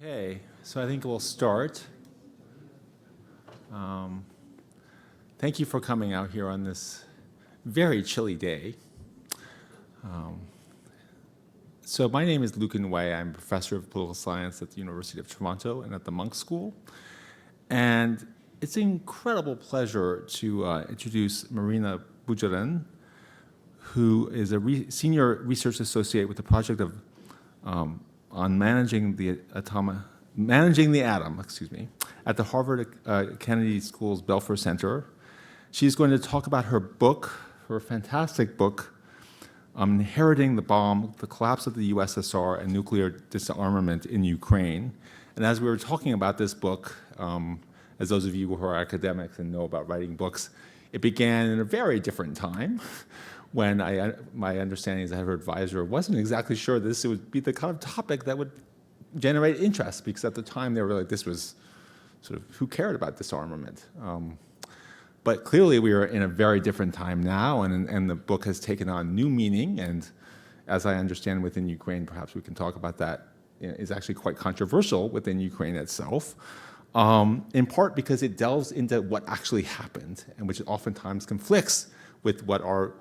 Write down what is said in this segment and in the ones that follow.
Okay, so I think we'll start. Thank you for coming out here on this very chilly day. So my name is Lucan Wei. I'm a professor of political science at the University of Toronto and at the Munk School. And it's an incredible pleasure to introduce Marina Bujarin, who is a senior research associate with the project of on managing the atom, at the Harvard Kennedy School's Belfer Center. She's going to talk about her book, her fantastic book, Inheriting the Bomb, the Collapse of the USSR and Nuclear Disarmament in Ukraine. And as we were talking about this book, as those of you who are academics and know about writing books, it began in a very different time when my understanding is that her advisor wasn't exactly sure this would be the kind of topic that would generate interest, because at the time they were like, this was sort of, who cared about disarmament? But clearly we are in a very different time now, and the book has taken on new meaning, and as I understand within Ukraine, perhaps we can talk about that, is actually quite controversial within Ukraine itself, in part because it delves into what actually happened, and which oftentimes conflicts with what our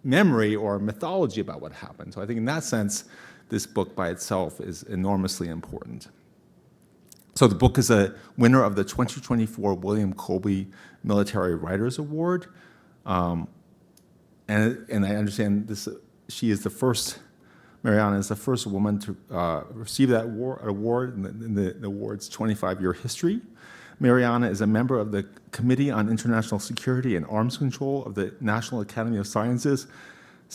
memory or mythology about what happened. So I think in that sense, this book by itself is enormously important. So the book is a winner of the 2024 William Colby Military Writers Award. And I understand this, Mariana is the first woman to receive that award in the award's 25-year history. Mariana is a member of the Committee on International Security and Arms Control of the National Academy of Sciences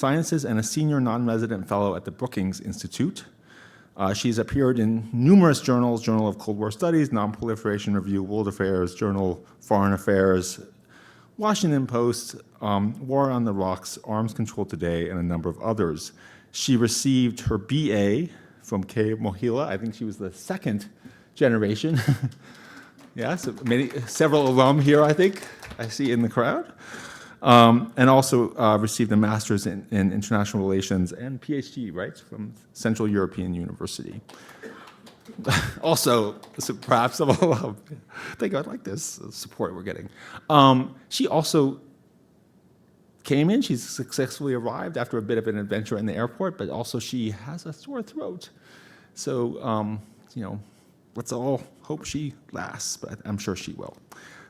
and a senior non-resident fellow at the Brookings Institute. She's appeared in numerous journals: Journal of Cold War Studies, Nonproliferation Review, World Affairs, Journal Foreign Affairs, Washington Post, War on the Rocks, Arms Control Today, and a number of others. She received her BA from K. Mohila. I think she was the second generation. Yeah, so several alum here, I think, I see in the crowd. And also received a master's in international relations and PhD, right, from Central European University. Also, so perhaps some alum. Thank God, I like this support we're getting. She also came in, she's successfully arrived after a bit of an adventure in the airport, but also she has a sore throat. So, let's all hope she lasts, but I'm sure she will.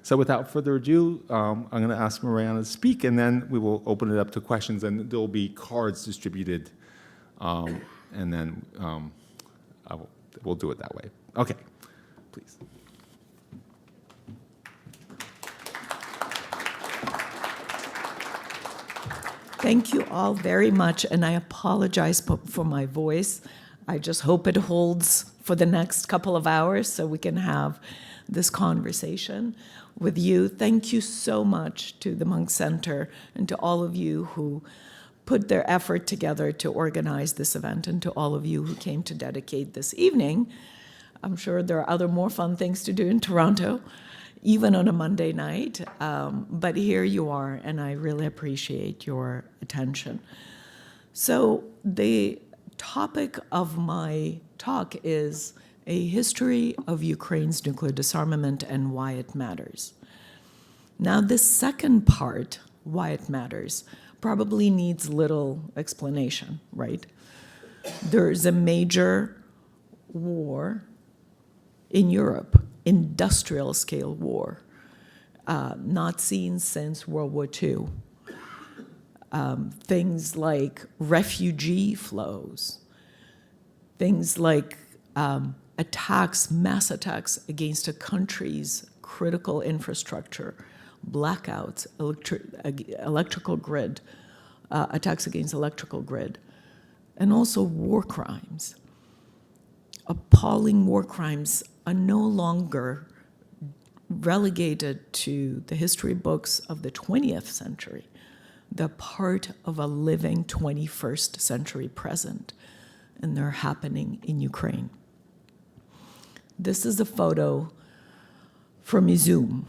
So without further ado, I'm going to ask Mariana to speak, and then we will open it up to questions, and there will be cards distributed, and then we'll do it that way. Okay, please. Thank you all very much, and I apologize for my voice. I just hope it holds for the next couple of hours so we can have this conversation with you. Thank you so much to the Munk Center and to all of you who put their effort together to organize this event, and to all of you who came to dedicate this evening. I'm sure there are other more fun things to do in Toronto, even on a Monday night, but here you are, and I really appreciate your attention. So the topic of my talk is a history of Ukraine's nuclear disarmament and why it matters. Now, this second part, why it matters, probably needs little explanation, right? There's a major war in Europe, industrial scale war, not seen since World War II. Things like refugee flows, things like mass attacks against a country's critical infrastructure, blackouts, electrical grid, attacks against electrical grid, and also war crimes. Appalling war crimes are no longer relegated to the history books of the 20th century. They're part of a living 21st century present, and they're happening in Ukraine. This is a photo from Izum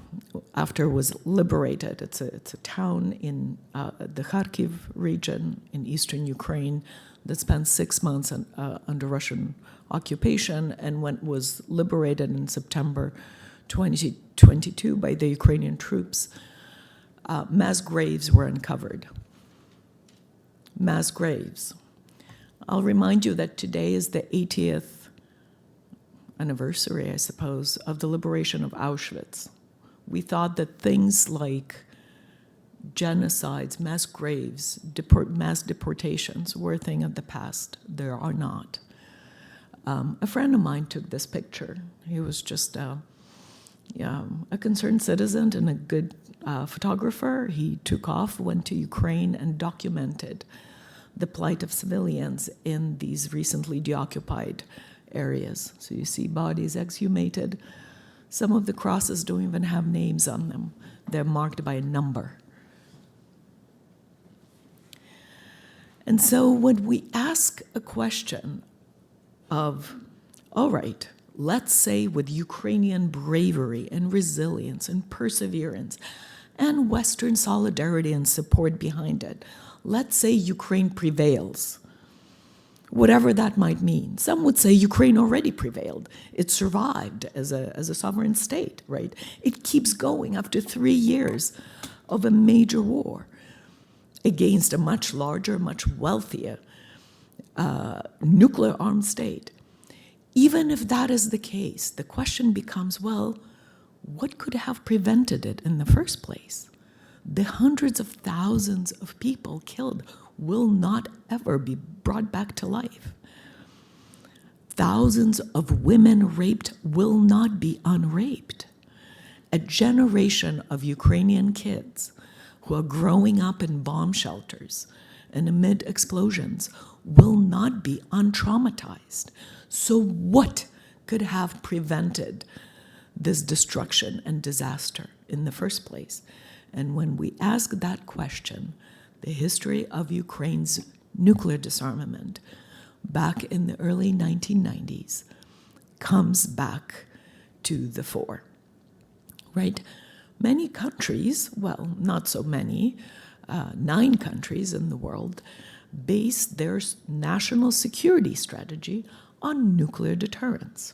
after it was liberated. It's a town in the Kharkiv region in eastern Ukraine that spent 6 months under Russian occupation, and when it was liberated in September 2022 by the Ukrainian troops, mass graves were uncovered. Mass graves. I'll remind you that today is the 80th anniversary, I suppose, of the liberation of Auschwitz. We thought that things like genocides, mass graves, mass deportations were a thing of the past. There are not. A friend of mine took this picture. He was just a concerned citizen and a good photographer. He took off, went to Ukraine, and documented the plight of civilians in these recently deoccupied areas. So you see bodies exhumated. Some of the crosses don't even have names on them. They're marked by a number. And so when we ask a question of, all right, let's say with Ukrainian bravery and resilience and perseverance and Western solidarity and support behind it, let's say Ukraine prevails, whatever that might mean. Some would say Ukraine already prevailed. It survived as a sovereign state, right? It keeps going after 3 years of a major war against a much larger, much wealthier nuclear-armed state. Even if that is the case, the question becomes, well, what could have prevented it in the first place? The hundreds of thousands of people killed will not ever be brought back to life. Thousands of women raped will not be unraped. A generation of Ukrainian kids who are growing up in bomb shelters and amid explosions will not be untraumatized. So what could have prevented this destruction and disaster in the first place? And when we ask that question, the history of Ukraine's nuclear disarmament back in the early 1990s comes back to the fore, right? Many countries, well, not so many, 9 countries in the world, base their national security strategy on nuclear deterrence,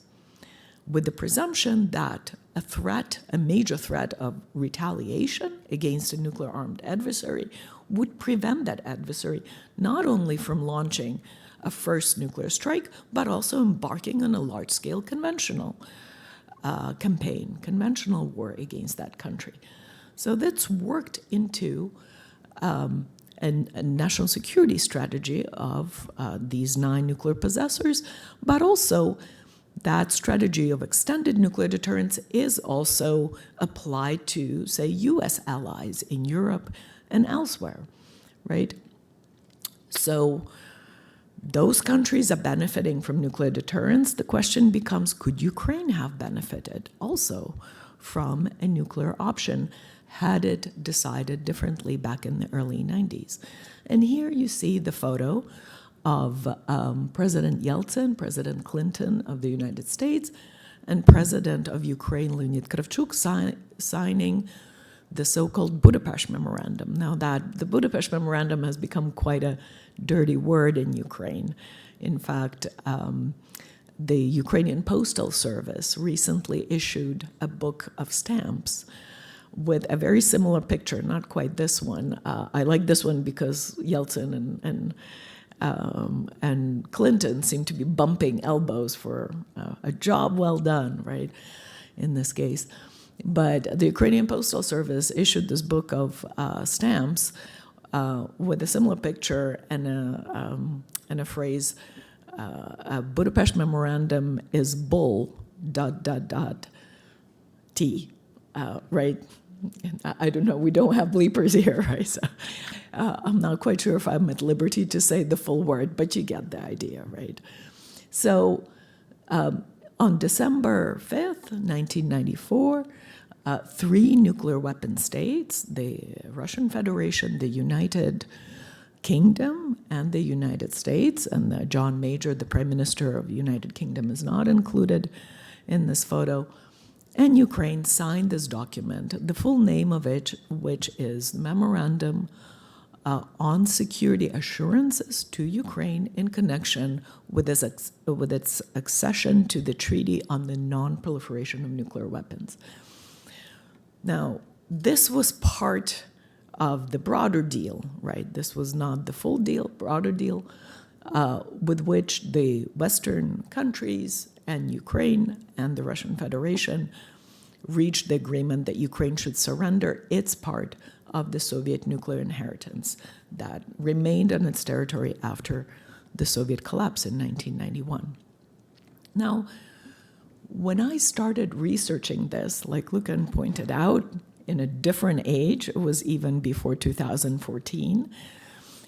with the presumption that a major threat of retaliation against a nuclear-armed adversary would prevent that adversary not only from launching a first nuclear strike, but also embarking on a large-scale conventional campaign, conventional war against that country. So that's worked into a national security strategy of these 9 nuclear possessors, but also that strategy of extended nuclear deterrence is also applied to, say, U.S. allies in Europe and elsewhere, right? So those countries are benefiting from nuclear deterrence. The question becomes, could Ukraine have benefited also from a nuclear option had it decided differently back in the early 90s? And here you see the photo of President Yeltsin, President Clinton of the United States, and President of Ukraine, Leonid Kravchuk, signing the so-called Budapest Memorandum. Now the Budapest Memorandum has become quite a dirty word in Ukraine. In fact, the Ukrainian Postal Service recently issued a book of stamps with a very similar picture, not quite this one. I like this one because Yeltsin and Clinton seem to be bumping elbows for a job well done, right, in this case. But the Ukrainian Postal Service issued this book of stamps with a similar picture and a phrase, Budapest Memorandum is bull, ... T, right? I don't know, we don't have bleepers here, right? So, I'm not quite sure if I'm at liberty to say the full word, but you get the idea, right? So on December 5th, 1994, 3 nuclear weapon states, the Russian Federation, the United Kingdom, and the United States, and John Major, the Prime Minister of the United Kingdom, is not included in this photo, and Ukraine signed this document, the full name of it, which is Memorandum on security assurances to Ukraine in connection with its accession to the Treaty on the Non-Proliferation of Nuclear Weapons. Now, this was part of the broader deal, right? This was not the full deal, broader deal, with which the Western countries and Ukraine and the Russian Federation reached the agreement that Ukraine should surrender its part of the Soviet nuclear inheritance that remained on its territory after the Soviet collapse in 1991. Now, when I started researching this, like Lucan pointed out, in a different age, it was even before 2014,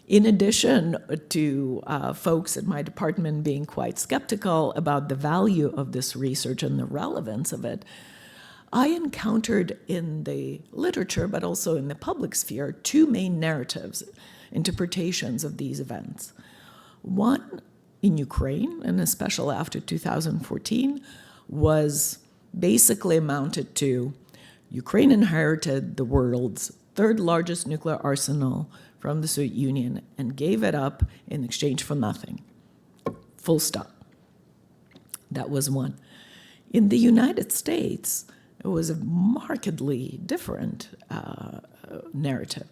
in addition to folks at my department being quite skeptical about the value of this research and the relevance of it, I encountered in the literature, but also in the public sphere, two main narratives, interpretations of these events. One, in Ukraine, and especially after 2014, was basically amounted to Ukraine inherited the world's third largest nuclear arsenal from the Soviet Union and gave it up in exchange for nothing. Full stop. That was one. In the United States, it was a markedly different narrative,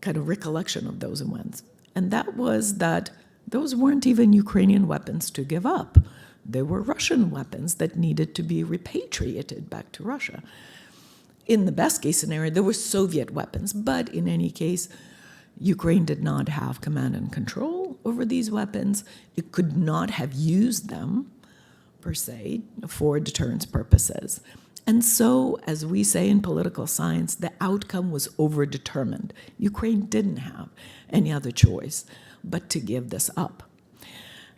kind of recollection of those events. And that was that those weren't even Ukrainian weapons to give up. They were Russian weapons that needed to be repatriated back to Russia. In the best case scenario, there were Soviet weapons, but in any case, Ukraine did not have command and control over these weapons. It could not have used them, per se, for deterrence purposes. And so, as we say in political science, the outcome was overdetermined. Ukraine didn't have any other choice but to give this up.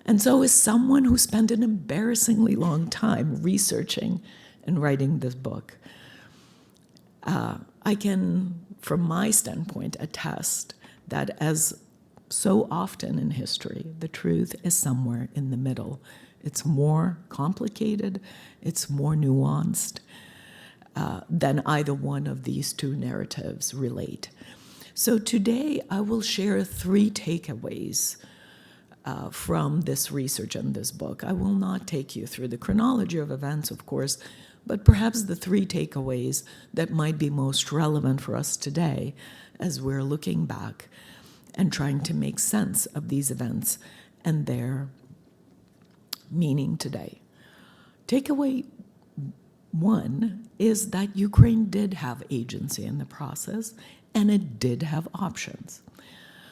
And so, as someone who spent an embarrassingly long time researching and writing this book, I can, from my standpoint, attest that as so often in history, the truth is somewhere in the middle. It's more complicated, it's more nuanced than either one of these two narratives relate. So today I will share three takeaways from this research and this book. I will not take you through the chronology of events, of course, but perhaps the three takeaways that might be most relevant for us today as we're looking back and trying to make sense of these events and their meaning today. Takeaway one is that Ukraine did have agency in the process, and it did have options.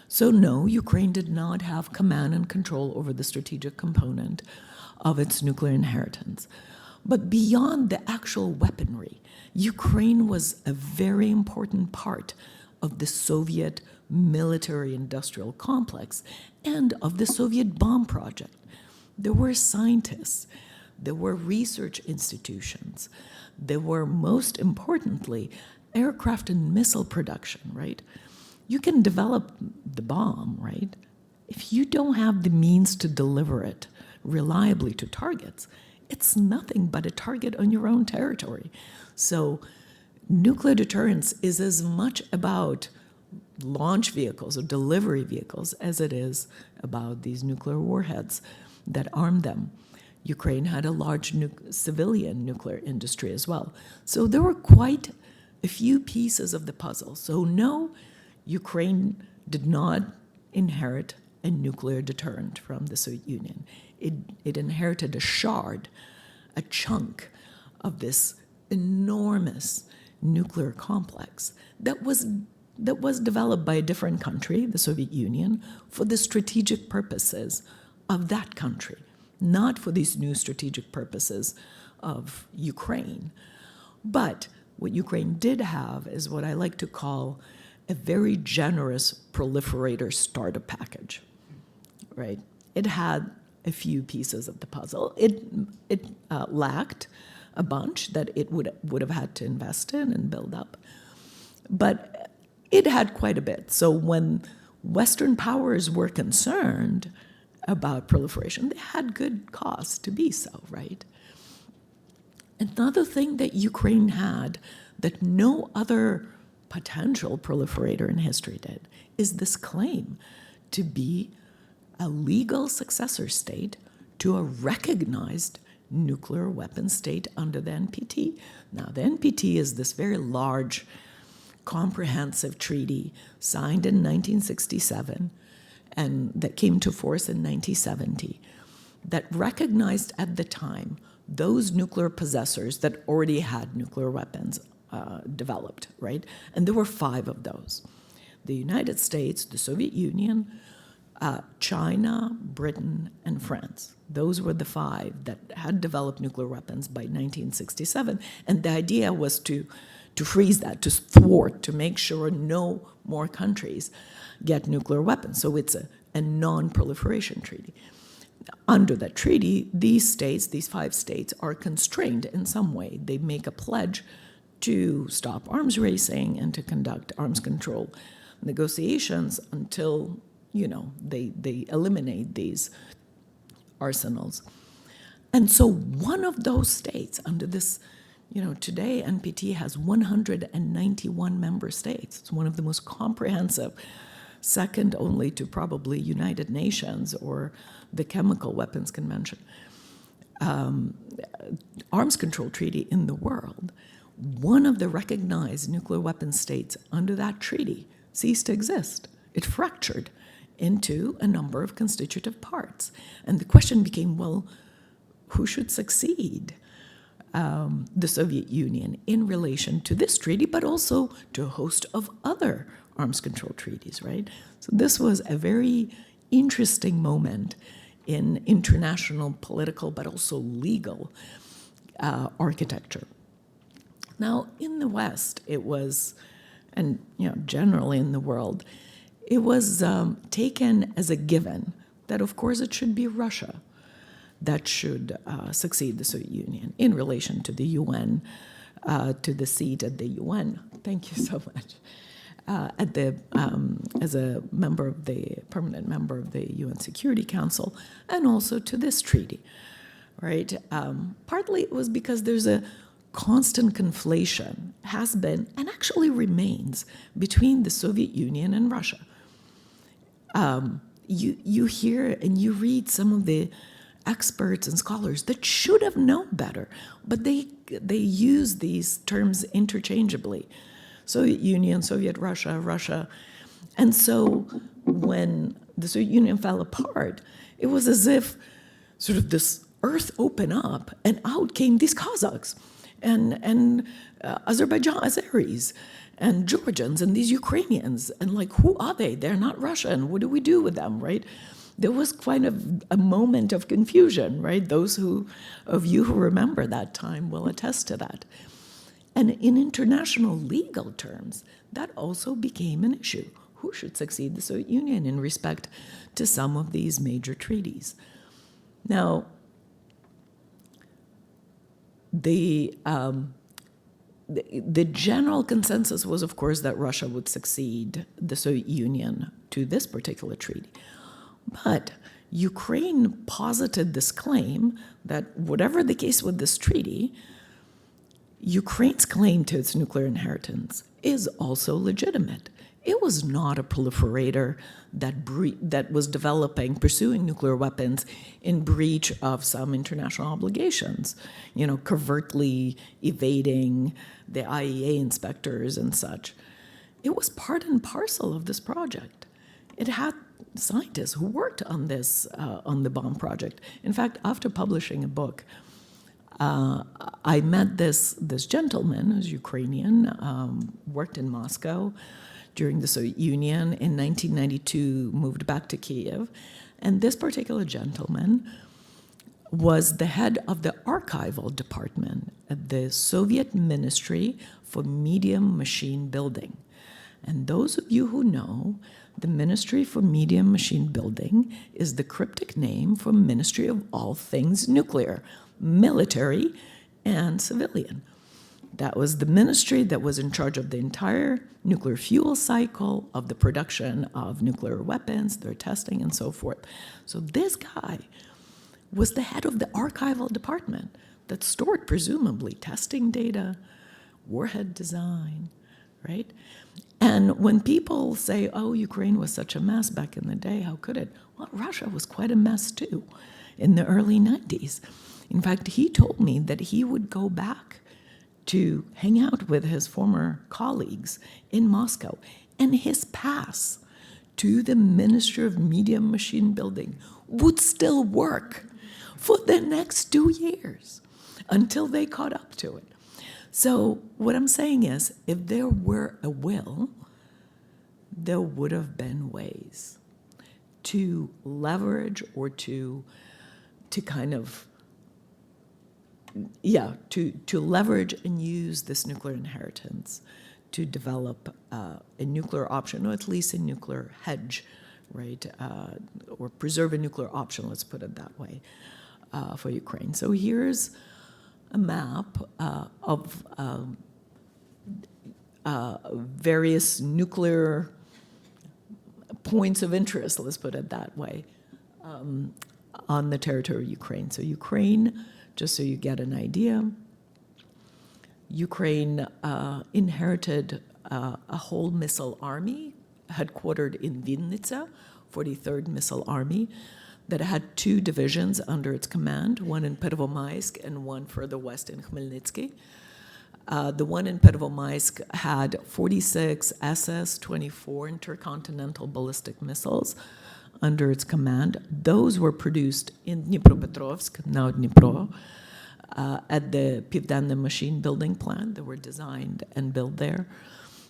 So no, Ukraine did not have command and control over the strategic component of its nuclear inheritance. But beyond the actual weaponry, Ukraine was a very important part of the Soviet military-industrial complex and of the Soviet bomb project. There were scientists, there were research institutions, there were, most importantly, aircraft and missile production, right? You can develop the bomb, right? If you don't have the means to deliver it reliably to targets, it's nothing but a target on your own territory. So nuclear deterrence is as much about launch vehicles or delivery vehicles as it is about these nuclear warheads that arm them. Ukraine had a large civilian nuclear industry as well. So there were quite a few pieces of the puzzle. So no, Ukraine did not inherit a nuclear deterrent from the Soviet Union. It inherited a shard, a chunk of this enormous nuclear complex that was developed by a different country, the Soviet Union, for the strategic purposes of that country, not for these new strategic purposes of Ukraine. But what Ukraine did have is what I like to call a very generous proliferator starter package, right? It had a few pieces of the puzzle. It lacked a bunch that it would have had to invest in and build up. But it had quite a bit. So when Western powers were concerned about proliferation, they had good cause to be so, right? Another thing that Ukraine had that no other potential proliferator in history did, is this claim to be a legal successor state to a recognized nuclear weapon state under the NPT. Now, the NPT is this very large, comprehensive treaty signed in 1967 and that came to force in 1970 that recognized at the time those nuclear possessors that already had nuclear weapons developed, right? And there were 5 of those. The United States, the Soviet Union, China, Britain, and France. Those were the 5 that had developed nuclear weapons by 1967. And the idea was to freeze that, to thwart, to make sure no more countries get nuclear weapons. So it's a non-proliferation treaty. Under that treaty, these states, these 5 states, are constrained in some way. They make a pledge to stop arms racing and to conduct arms control negotiations until, they eliminate these arsenals. And so one of those states under this, today NPT has 191 member states. It's one of the most comprehensive, second only to probably United Nations or the Chemical Weapons Convention, arms control treaty in the world. One of the recognized nuclear weapon states under that treaty ceased to exist. It fractured into a number of constitutive parts. And the question became, well, who should succeed the Soviet Union in relation to this treaty, but also to a host of other arms control treaties, right? So this was a very interesting moment in international political, but also legal architecture. Now, in the West, it was, and generally in the world, it was taken as a given that, of course, it should be Russia that should succeed the Soviet Union in relation to the UN, to the seat at the UN. Thank you so much. As a member of the permanent member of the UN Security Council, and also to this treaty, right? Partly it was because there's a constant conflation, has been and actually remains, between the Soviet Union and Russia. You hear and you read some of the experts and scholars that should have known better, but they use these terms interchangeably. Soviet Union, Soviet Russia, Russia. And so when the Soviet Union fell apart, it was as if sort of this earth opened up and out came these Kazakhs and Azerbaijan Azeris and Georgians and these Ukrainians. And like, who are they? They're not Russian. What do we do with them, right? There was kind of a moment of confusion, right? Those of you who remember that time will attest to that. And in international legal terms, that also became an issue. Who should succeed the Soviet Union in respect to some of these major treaties? Now, the general consensus was, of course, that Russia would succeed the Soviet Union to this particular treaty. But Ukraine posited this claim that whatever the case with this treaty, Ukraine's claim to its nuclear inheritance is also legitimate. It was not a proliferator that was pursuing nuclear weapons in breach of some international obligations, covertly evading the IAEA inspectors and such. It was part and parcel of this project. It had scientists who worked on this, on the bomb project. In fact, after publishing a book, I met this gentleman who's Ukrainian, worked in Moscow during the Soviet Union. In 1992, moved back to Kiev. And this particular gentleman was the head of the archival department at the Soviet Ministry for Medium Machine Building. And those of you who know, the Ministry for Medium Machine Building is the cryptic name for Ministry of All Things Nuclear, military and civilian. That was the ministry that was in charge of the entire nuclear fuel cycle, of the production of nuclear weapons, their testing, and so forth. So this guy was the head of the archival department that stored, presumably, testing data, warhead design, right? And when people say, oh, Ukraine was such a mess back in the day, how could it? Well, Russia was quite a mess too in the early 90s. In fact, he told me that he would go back to hang out with his former colleagues in Moscow, and his pass to the Ministry of Media and Machine Building would still work for the next 2 years until they caught up to it. So what I'm saying is, if there were a will, there would have been ways to leverage or to kind of, to leverage and use this nuclear inheritance to develop a nuclear option, or at least a nuclear hedge, right? Or preserve a nuclear option, let's put it that way, for Ukraine. So here's a map of various nuclear points of interest, let's put it that way, on the territory of Ukraine. So Ukraine, just so you get an idea, Ukraine inherited a whole missile army headquartered in Vinnytsia, 43rd Missile Army, that had 2 divisions under its command, one in Pervomaisk and one further west in Khmelnytsky. The one in Pervomaisk had 46 SS-24 intercontinental ballistic missiles under its command. Those were produced in Dnipropetrovsk, now Dnipro, at the Pivdenne machine building plant. They were designed and built there.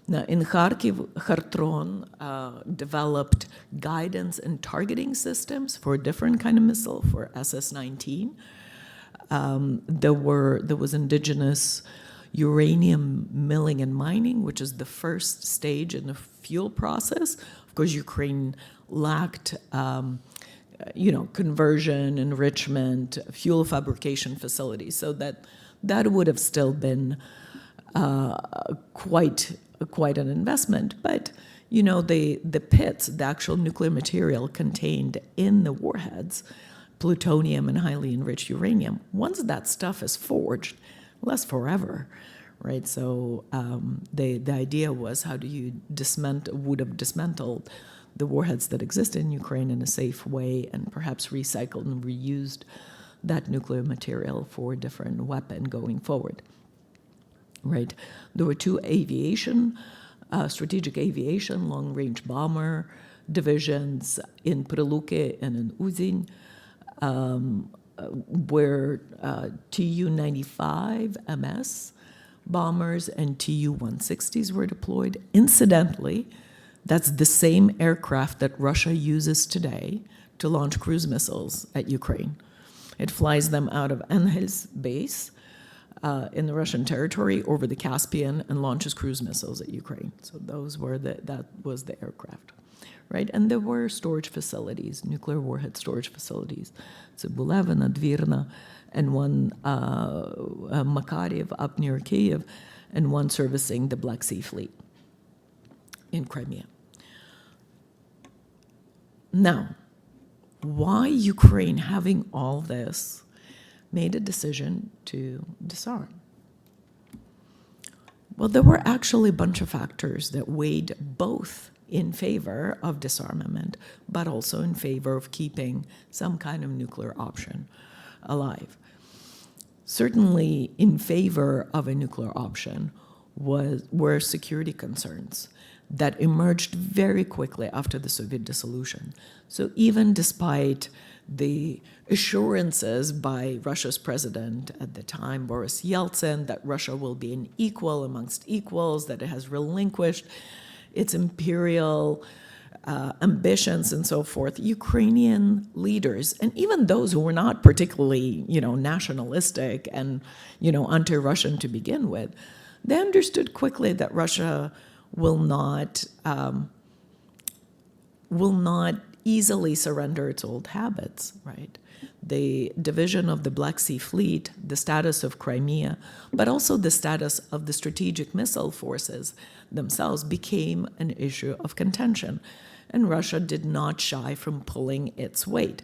Now, in Kharkiv, Khartron developed guidance and targeting systems for a different kind of missile, for SS-19. There was indigenous uranium milling and mining, which is the first stage in the fuel process. Of course, Ukraine lacked conversion, enrichment, fuel fabrication facilities, so that would have still been quite an investment. But the pits, the actual nuclear material contained in the warheads, plutonium and highly enriched uranium, once that stuff is forged, lasts forever, right? So the idea was, how do you would have dismantled the warheads that exist in Ukraine in a safe way, and perhaps recycled and reused that nuclear material for a different weapon going forward, right? There were 2 strategic aviation, long-range bomber divisions in Priluke and in Uzin, where Tu-95 MS bombers and Tu-160s were deployed. Incidentally, that's the same aircraft that Russia uses today to launch cruise missiles at Ukraine. It flies them out of Anhels base in the Russian territory over the Caspian and launches cruise missiles at Ukraine. So that was the aircraft, right? And there were storage facilities, nuclear warhead storage facilities. So Bulevina, Dvirna, and one Makariev up near Kyiv, and one servicing the Black Sea Fleet in Crimea. Now, why Ukraine, having all this, made a decision to disarm? Well, there were actually a bunch of factors that weighed both in favor of disarmament, but also in favor of keeping some kind of nuclear option alive. Certainly in favor of a nuclear option were security concerns that emerged very quickly after the Soviet dissolution. So even despite the assurances by Russia's president at the time, Boris Yeltsin, that Russia will be an equal amongst equals, that it has relinquished its imperial ambitions and so forth, Ukrainian leaders, and even those who were not particularly, nationalistic and, anti-Russian to begin with, they understood quickly that Russia will not easily surrender its old habits, right? The division of the Black Sea Fleet, the status of Crimea, but also the status of the strategic missile forces themselves became an issue of contention. And Russia did not shy from pulling its weight,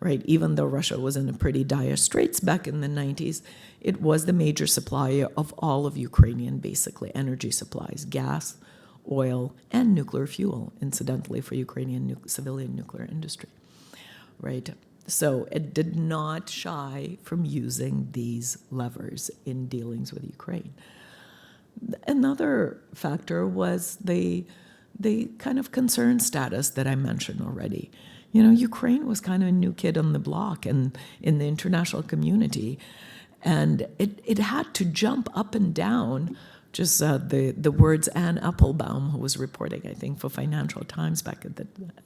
right? Even though Russia was in a pretty dire straits back in the 90s, it was the major supplier of all of Ukrainian, basically, energy supplies, gas, oil, and nuclear fuel, incidentally, for Ukrainian civilian nuclear industry, right? So it did not shy from using these levers in dealings with Ukraine. Another factor was the kind of concern status that I mentioned already. You know, Ukraine was kind of a new kid on the block and in the international community, and it had to jump up and down. Just the words Anne Applebaum, who was reporting, I think, for Financial Times back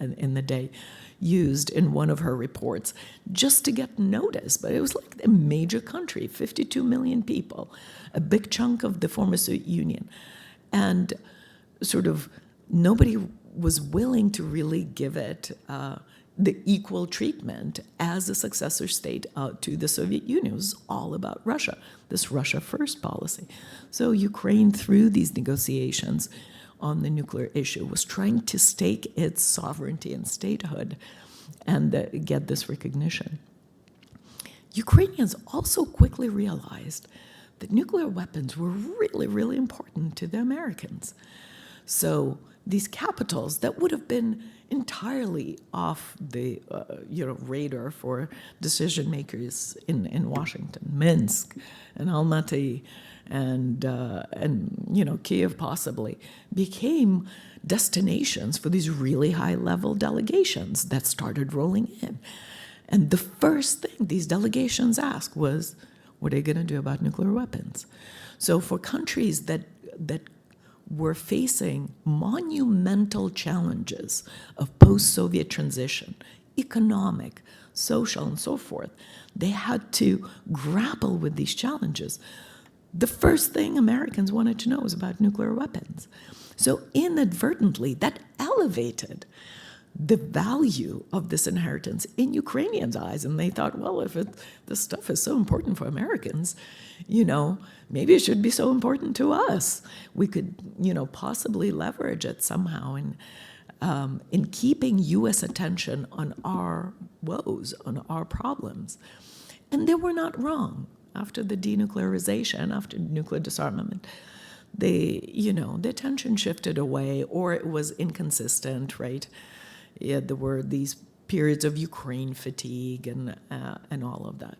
in the day, used in one of her reports just to get noticed. But it was like a major country, 52 million people, a big chunk of the former Soviet Union. And sort of nobody was willing to really give it the equal treatment as a successor state to the Soviet Union. It was all about Russia, this Russia first policy. So Ukraine, through these negotiations on the nuclear issue, was trying to stake its sovereignty and statehood and get this recognition. Ukrainians also quickly realized that nuclear weapons were really, really important to the Americans. So these capitals that would have been entirely off the radar for decision makers in Washington, Minsk and Almaty and Kiev possibly, became destinations for these really high-level delegations that started rolling in. And the first thing these delegations asked was, what are you going to do about nuclear weapons? So for countries that were facing monumental challenges of post-Soviet transition, economic, social, and so forth, they had to grapple with these challenges. The first thing Americans wanted to know was about nuclear weapons. So inadvertently, that elevated the value of this inheritance in Ukrainians' eyes. And they thought, well, if this stuff is so important for Americans, maybe it should be so important to us. We could, possibly leverage it somehow in keeping U.S. attention on our woes, on our problems. And they were not wrong. After the denuclearization, after nuclear disarmament, the attention shifted away, or it was inconsistent, right? Yeah, there were these periods of Ukraine fatigue and all of that.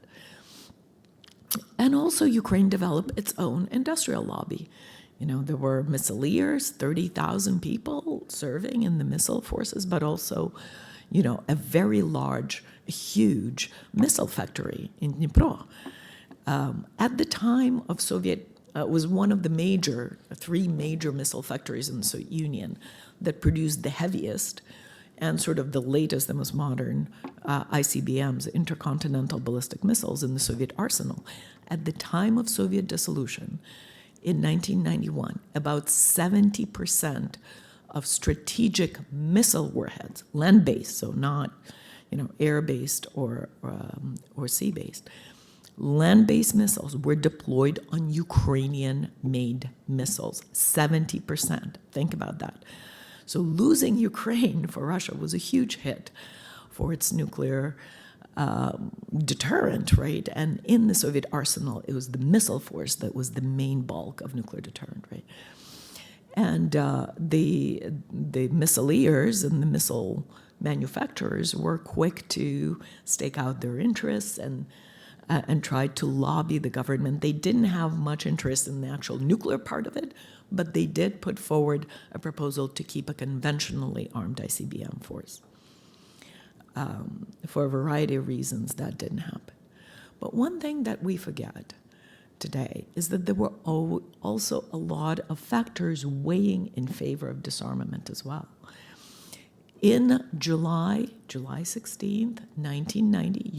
And also Ukraine developed its own industrial lobby. There were missileers, 30,000 people serving in the missile forces, but also, a very large, huge missile factory in Dnipro. At the time of Soviet, it was one of the three major missile factories in the Soviet Union that produced the heaviest and sort of the latest, the most modern ICBMs, intercontinental ballistic missiles, in the Soviet arsenal. At the time of Soviet dissolution, in 1991, about 70% of strategic missile warheads, land-based, so not air-based or sea-based, land-based missiles were deployed on Ukrainian-made missiles, 70%. Think about that. So losing Ukraine for Russia was a huge hit for its nuclear deterrent, right? And in the Soviet arsenal, it was the missile force that was the main bulk of nuclear deterrent, right? And the missileers and the missile manufacturers were quick to stake out their interests and tried to lobby the government. They didn't have much interest in the actual nuclear part of it, but they did put forward a proposal to keep a conventionally armed ICBM force. For a variety of reasons, that didn't happen. But one thing that we forget today is that there were also a lot of factors weighing in favor of disarmament as well. In July 16th, 1990,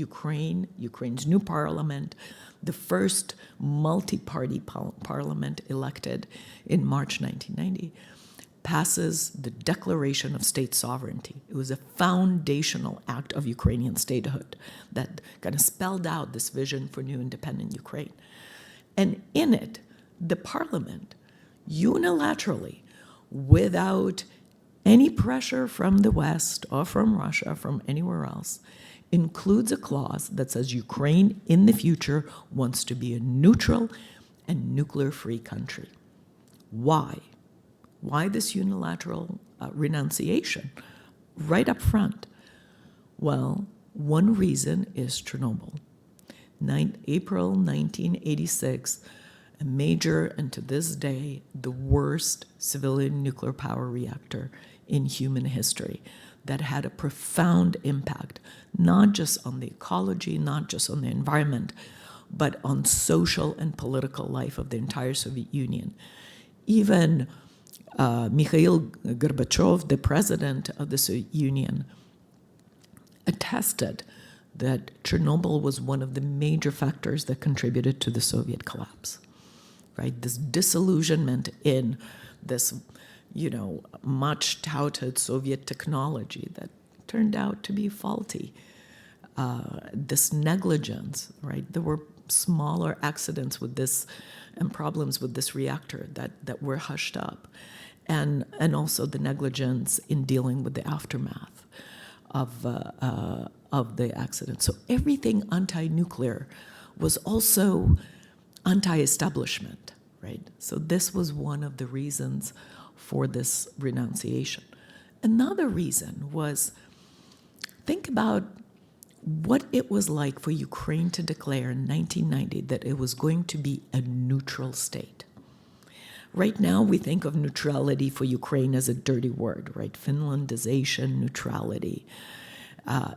Ukraine's new parliament, the first multi-party parliament elected in March 1990, passes the Declaration of State Sovereignty. It was a foundational act of Ukrainian statehood that kind of spelled out this vision for new independent Ukraine. And in it, the parliament unilaterally, without any pressure from the West or from Russia, from anywhere else, includes a clause that says Ukraine in the future wants to be a neutral and nuclear-free country. Why? Why this unilateral renunciation right up front? Well, one reason is Chernobyl. April 1986, a major, and to this day, the worst civilian nuclear power reactor in human history that had a profound impact, not just on the ecology, not just on the environment, but on social and political life of the entire Soviet Union. Even Mikhail Gorbachev, the president of the Soviet Union, attested that Chernobyl was one of the major factors that contributed to the Soviet collapse, right? This disillusionment in this, much touted Soviet technology that turned out to be faulty. This negligence, right? There were smaller accidents with this and problems with this reactor that were hushed up. And also the negligence in dealing with the aftermath of the accident. So everything anti-nuclear was also anti-establishment, right? So this was one of the reasons for this renunciation. Another reason was, think about what it was like for Ukraine to declare in 1990 that it was going to be a neutral state. Right now, we think of neutrality for Ukraine as a dirty word, right? Finlandization, neutrality.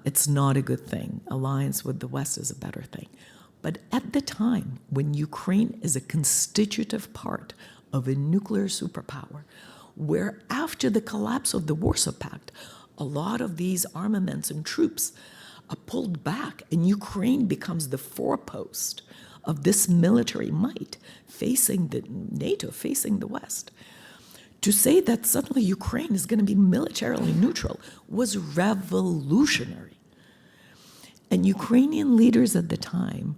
It's not a good thing. Alliance with the West is a better thing. But at the time, when Ukraine is a constitutive part of a nuclear superpower, where after the collapse of the Warsaw Pact, a lot of these armaments and troops are pulled back, and Ukraine becomes the forepost of this military might facing the NATO, facing the West. To say that suddenly Ukraine is going to be militarily neutral was revolutionary. And Ukrainian leaders at the time,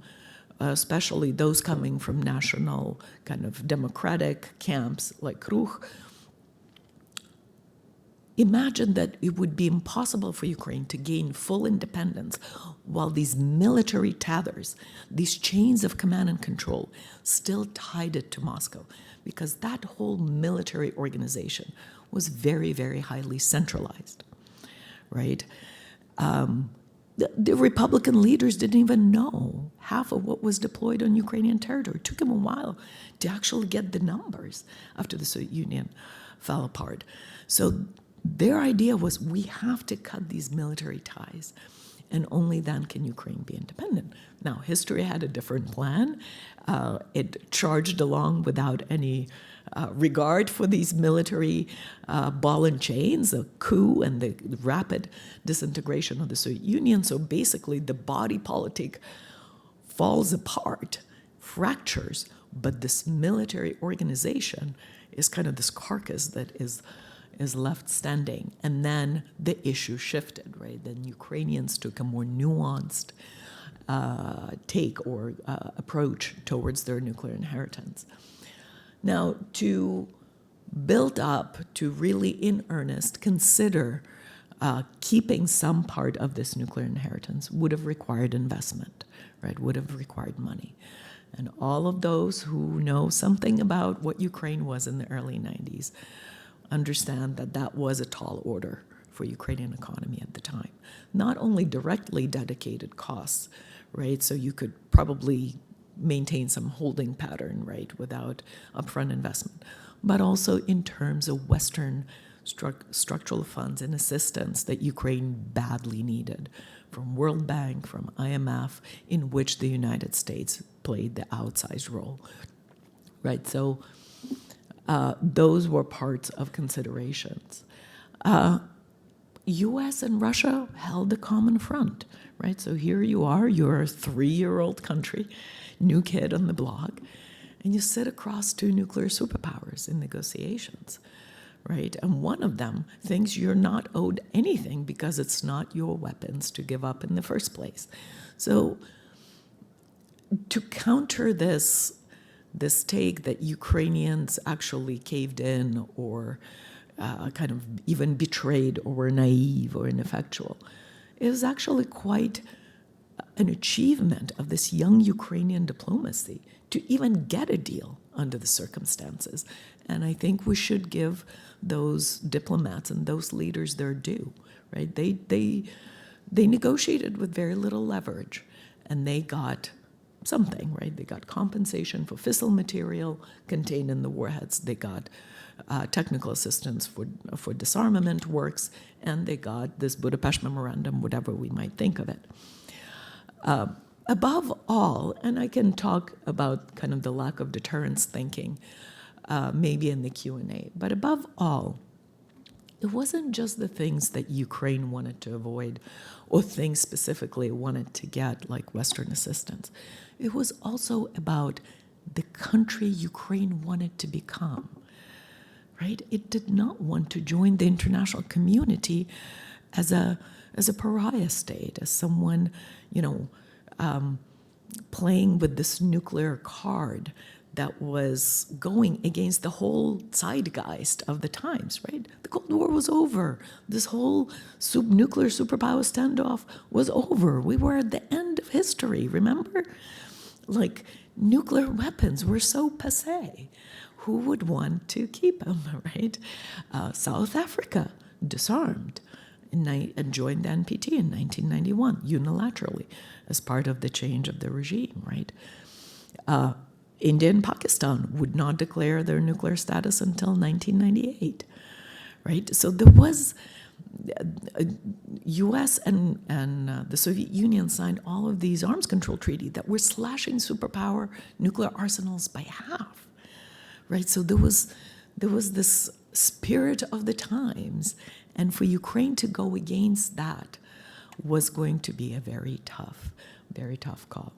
especially those coming from national kind of democratic camps like Kruh, imagined that it would be impossible for Ukraine to gain full independence while these military tethers, these chains of command and control, still tied it to Moscow, because that whole military organization was very, very highly centralized, right? The Republican leaders didn't even know half of what was deployed on Ukrainian territory. It took them a while to actually get the numbers after the Soviet Union fell apart. So their idea was, we have to cut these military ties, and only then can Ukraine be independent. Now, history had a different plan. It charged along without any regard for these military ball and chains, a coup and the rapid disintegration of the Soviet Union. So basically, the body politic falls apart, fractures, but this military organization is kind of this carcass that is left standing. And then the issue shifted, right? Then Ukrainians took a more nuanced take or approach towards their nuclear inheritance. Now, to build up, to really in earnest consider keeping some part of this nuclear inheritance would have required investment, right? Would have required money. And all of those who know something about what Ukraine was in the early 90s understand that that was a tall order for Ukrainian economy at the time. Not only directly dedicated costs, right? So you could probably maintain some holding pattern, right, without upfront investment, but also in terms of Western structural funds and assistance that Ukraine badly needed, from World Bank, from IMF, in which the United States played the outsized role, right? So those were parts of considerations. U.S. and Russia held a common front, right? So here you are, you're a 3-year-old country, new kid on the block, and you sit across two nuclear superpowers in negotiations, right? And one of them thinks you're not owed anything because it's not your weapons to give up in the first place. So to counter this take that Ukrainians actually caved in or kind of even betrayed or were naive or ineffectual, it was actually quite an achievement of this young Ukrainian diplomacy to even get a deal under the circumstances. And I think we should give those diplomats and those leaders their due, right? They negotiated with very little leverage, and they got something, right? They got compensation for fissile material contained in the warheads. They got technical assistance for disarmament works, and they got this Budapest Memorandum, whatever we might think of it. Above all, and I can talk about kind of the lack of deterrence thinking maybe in the Q&A, but above all, it wasn't just the things that Ukraine wanted to avoid or things specifically it wanted to get, like Western assistance. It was also about the country Ukraine wanted to become, right? It did not want to join the international community as a pariah state, as someone, playing with this nuclear card that was going against the whole zeitgeist of the times, right? The Cold War was over. This whole nuclear superpower standoff was over. We were at the end of history, remember? Like, nuclear weapons were so passé. Who would want to keep them, right? South Africa disarmed and joined the NPT in 1991 unilaterally as part of the change of the regime, right? India and Pakistan would not declare their nuclear status until 1998, right? So there was, U.S. and the Soviet Union signed all of these arms control treaties that were slashing superpower nuclear arsenals by half, right? So there was this spirit of the times, and for Ukraine to go against that was going to be a very tough call.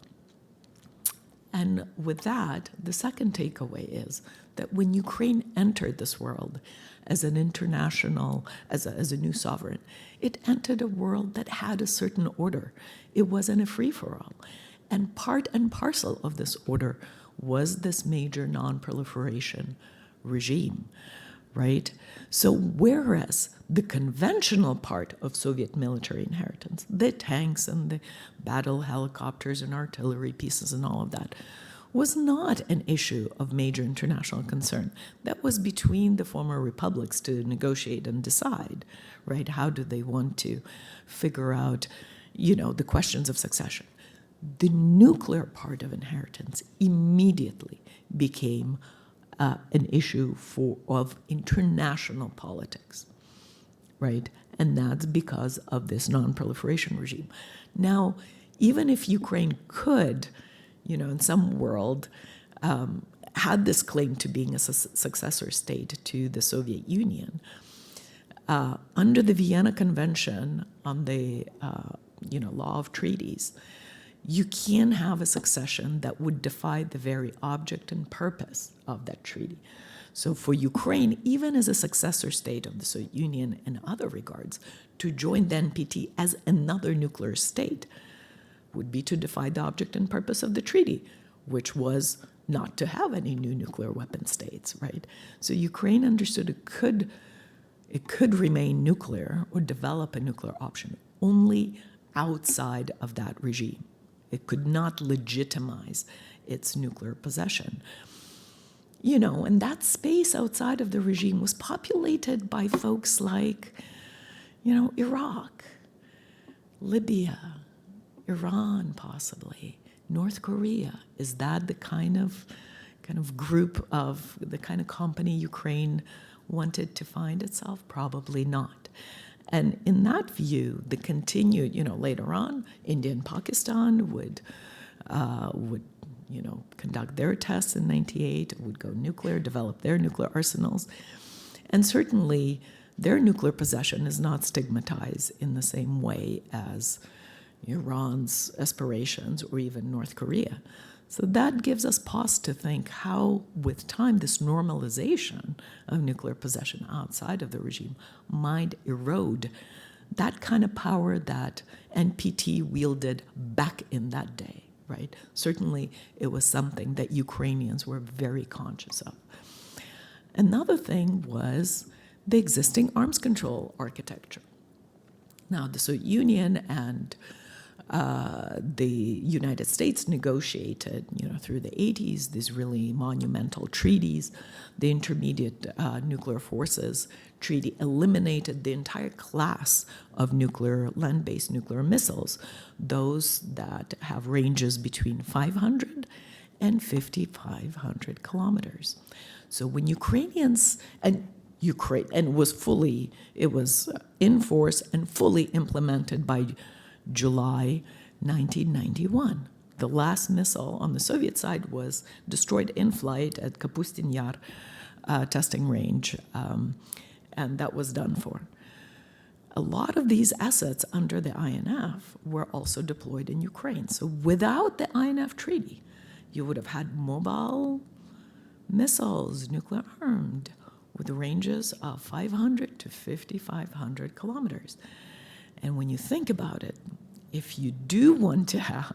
And with that, the second takeaway is that when Ukraine entered this world as an international, as a new sovereign, it entered a world that had a certain order. It wasn't a free-for-all. And part and parcel of this order was this major nonproliferation regime, right? So whereas the conventional part of Soviet military inheritance, the tanks and the battle helicopters and artillery pieces and all of that, was not an issue of major international concern. That was between the former republics to negotiate and decide, right? How do they want to figure out, the questions of succession? The nuclear part of inheritance immediately became an issue of international politics, right? And that's because of this non-proliferation regime. Now, even if Ukraine could, in some world, had this claim to being a successor state to the Soviet Union, under the Vienna Convention on the law of treaties, you can have a succession that would defy the very object and purpose of that treaty. So for Ukraine, even as a successor state of the Soviet Union in other regards, to join the NPT as another nuclear state would be to defy the object and purpose of the treaty, which was not to have any new nuclear weapon states, right? So Ukraine understood it could remain nuclear or develop a nuclear option only outside of that regime. It could not legitimize its nuclear possession. And that space outside of the regime was populated by folks like, Iraq, Libya, Iran, possibly, North Korea. Is that the kind of group of the kind of company Ukraine wanted to find itself? Probably not. And in that view, the continued, later on, India and Pakistan would conduct their tests in '98, would go nuclear, develop their nuclear arsenals. And certainly, their nuclear possession is not stigmatized in the same way as Iran's aspirations or even North Korea. So that gives us pause to think how, with time, this normalization of nuclear possession outside of the regime might erode that kind of power that NPT wielded back in that day, right? Certainly, it was something that Ukrainians were very conscious of. Another thing was the existing arms control architecture. Now, the Soviet Union and the United States negotiated, through the 80s, these really monumental treaties. The Intermediate Nuclear Forces Treaty eliminated the entire class of land-based nuclear missiles, those that have ranges between 500 and 5,500 kilometers. So when Ukrainians, and it was in force and fully implemented by July 1991. The last missile on the Soviet side was destroyed in flight at Kapustin Yar testing range, and that was done for. A lot of these assets under the INF were also deployed in Ukraine. So without the INF treaty, you would have had mobile missiles, nuclear armed, with ranges of 500 to 5,500 kilometers. And when you think about it, if you do want to have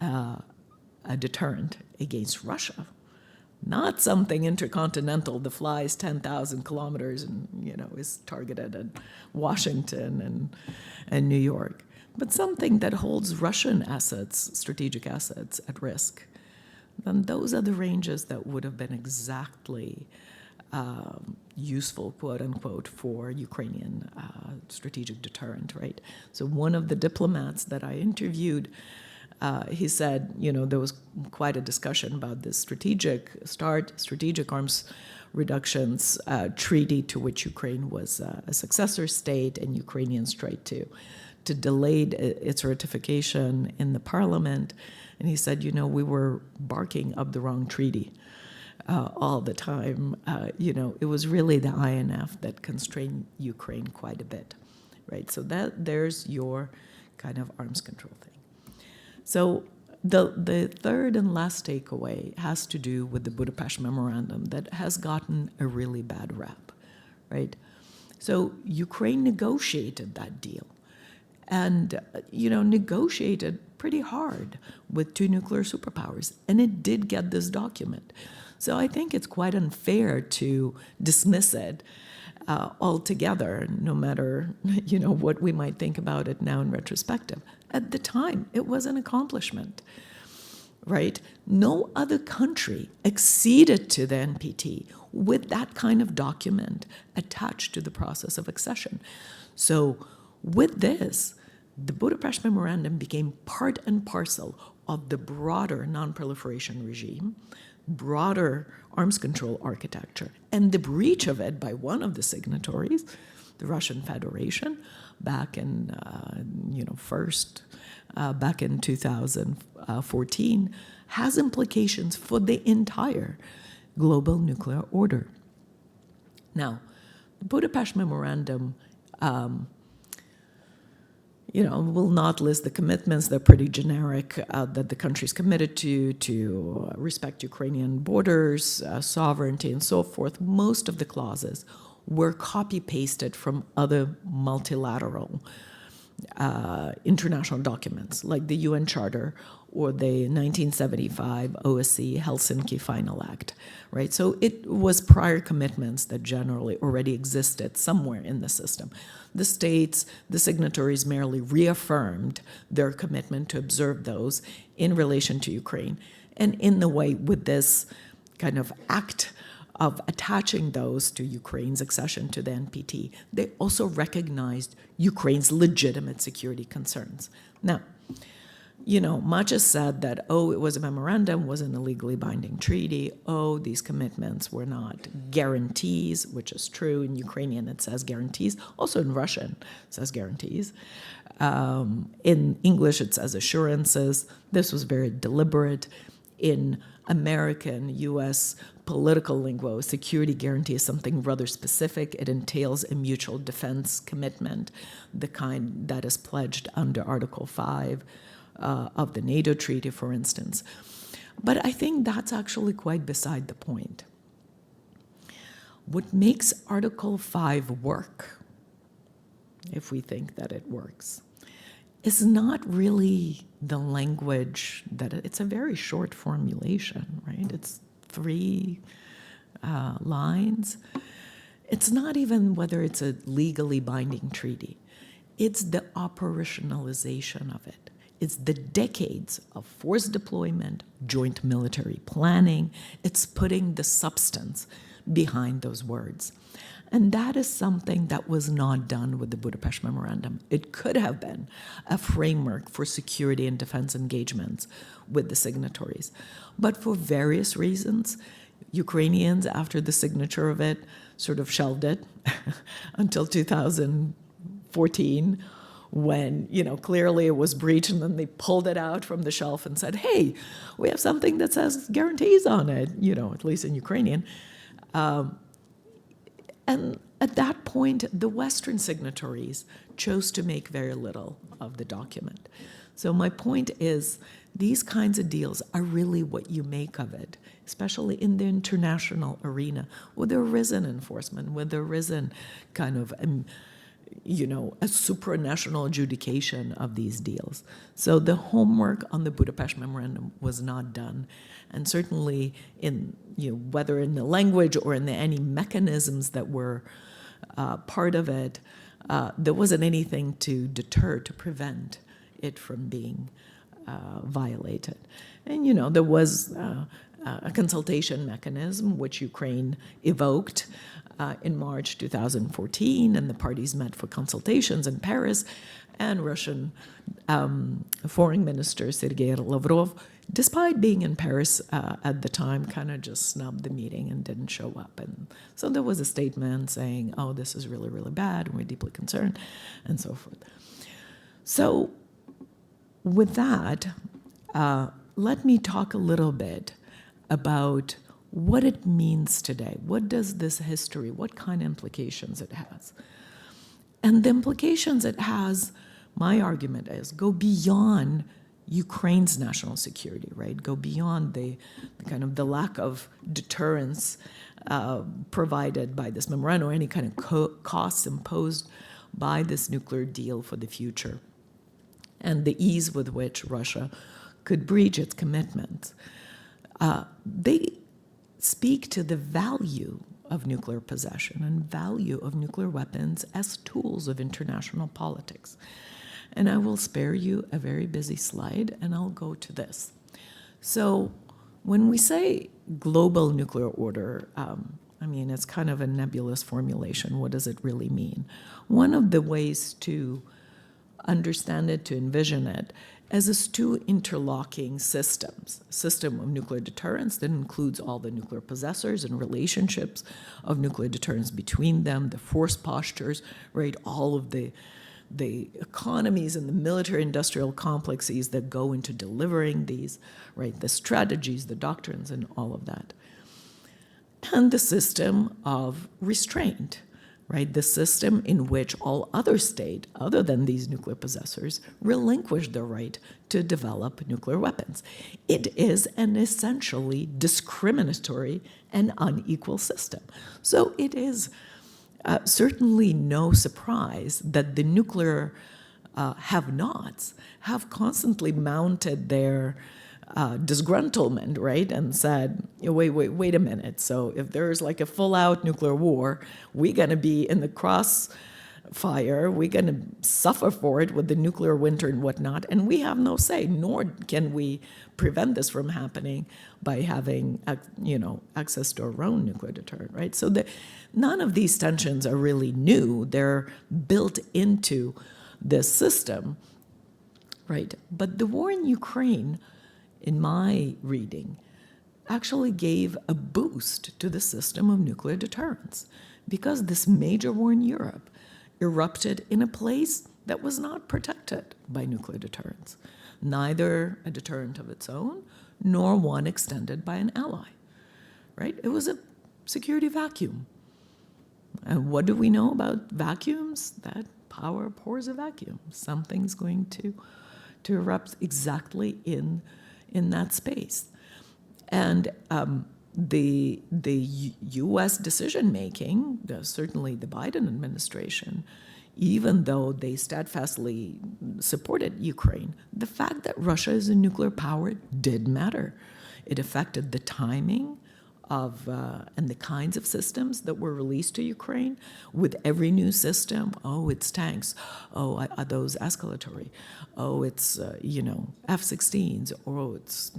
a deterrent against Russia, not something intercontinental that flies 10,000 kilometers and is targeted at Washington and New York, but something that holds Russian assets, strategic assets, at risk, then those are the ranges that would have been exactly useful, quote unquote, for Ukrainian strategic deterrent, right? So one of the diplomats that I interviewed, he said, there was quite a discussion about this strategic arms reductions treaty to which Ukraine was a successor state, and Ukrainians tried to delay its ratification in the parliament. And he said, we were barking up the wrong treaty all the time. It was really the INF that constrained Ukraine quite a bit, right? So there's your kind of arms control thing. So the third and last takeaway has to do with the Budapest Memorandum that has gotten a really bad rap, right? So Ukraine negotiated that deal and, negotiated pretty hard with two nuclear superpowers, and it did get this document. So I think it's quite unfair to dismiss it altogether, no matter, what we might think about it now in retrospective. At the time, it was an accomplishment, right? No other country acceded to the NPT with that kind of document attached to the process of accession. So with this, the Budapest Memorandum became part and parcel of the broader nonproliferation regime, broader arms control architecture, and the breach of it by one of the signatories, the Russian Federation, back in, back in 2014, has implications for the entire global nuclear order. Now, the Budapest Memorandum will not list the commitments. They're pretty generic, that the country's committed to respect Ukrainian borders, sovereignty, and so forth. Most of the clauses were copy-pasted from other multilateral international documents, like the UN Charter or the 1975 OSCE Helsinki Final Act, right? So it was prior commitments that generally already existed somewhere in the system. The states, the signatories, merely reaffirmed their commitment to observe those in relation to Ukraine. And in the way, with this kind of act of attaching those to Ukraine's accession to the NPT, they also recognized Ukraine's legitimate security concerns. Now, much is said that, it was a memorandum, wasn't a legally binding treaty. These commitments were not guarantees, which is true. In Ukrainian, it says guarantees. Also in Russian, it says guarantees. In English, it says assurances. This was very deliberate. In American, U.S. political lingo, security guarantee is something rather specific. It entails a mutual defense commitment, the kind that is pledged under Article 5 of the NATO treaty, for instance. But I think that's actually quite beside the point. What makes Article 5 work, if we think that it works, is not really the language that it's a very short formulation, right? It's 3 lines. It's not even whether it's a legally binding treaty. It's the operationalization of it. It's the decades of force deployment, joint military planning. It's putting the substance behind those words. And that is something that was not done with the Budapest Memorandum. It could have been a framework for security and defense engagements with the signatories. But for various reasons, Ukrainians, after the signature of it, sort of shelved it until 2014, when, clearly it was breached, and then they pulled it out from the shelf and said, hey, we have something that says guarantees on it, at least in Ukrainian. And at that point, the Western signatories chose to make very little of the document. So my point is, these kinds of deals are really what you make of it, especially in the international arena, where there isn't enforcement, where there isn't kind of a supranational adjudication of these deals. So the homework on the Budapest Memorandum was not done. And certainly in, whether in the language or in any mechanisms that were part of it, there wasn't anything to deter, to prevent it from being violated. And, there was a consultation mechanism which Ukraine evoked in March 2014, and the parties met for consultations in Paris, and Russian Foreign Minister Sergei Lavrov, despite being in Paris at the time, kind of just snubbed the meeting and didn't show up. And so there was a statement saying, oh, this is really, really bad, and we're deeply concerned, and so forth. So with that, let me talk a little bit about what it means today. What does this history, what kind of implications it has? And the implications it has, my argument is, go beyond Ukraine's national security, right? Go beyond the kind of the lack of deterrence provided by this memorandum, or any kind of costs imposed by this nuclear deal for the future, and the ease with which Russia could breach its commitments. They speak to the value of nuclear possession and value of nuclear weapons as tools of international politics. And I will spare you a very busy slide, and I'll go to this. So when we say global nuclear order, it's kind of a nebulous formulation. What does it really mean? One of the ways to understand it, to envision it, as two interlocking systems. A system of nuclear deterrence that includes all the nuclear possessors and relationships of nuclear deterrence between them, the force postures, right, all of the economies and the military-industrial complexes that go into delivering these, right, the strategies, the doctrines, and all of that. And the system of restraint, right, the system in which all other states, other than these nuclear possessors, relinquish their right to develop nuclear weapons. It is an essentially discriminatory and unequal system. So it is certainly no surprise that the nuclear have-nots have constantly mounted their disgruntlement, right, and said, wait a minute. So if there's like a full-out nuclear war, we're going to be in the crossfire, we're going to suffer for it with the nuclear winter and whatnot, and we have no say, nor can we prevent this from happening by having, access to our own nuclear deterrent, right? So none of these tensions are really new. They're built into this system, right? But the war in Ukraine, in my reading, actually gave a boost to the system of nuclear deterrence, because this major war in Europe erupted in a place that was not protected by nuclear deterrence, neither a deterrent of its own, nor one extended by an ally, right? It was a security vacuum. And what do we know about vacuums? That power pours a vacuum. Something's going to erupt exactly in that space. And the U.S. decision-making, certainly the Biden administration, even though they steadfastly supported Ukraine, the fact that Russia is a nuclear power did matter. It affected the timing of and the kinds of systems that were released to Ukraine. With every new system, oh, it's tanks. Oh, are those escalatory? Oh, it's F-16s. Or it's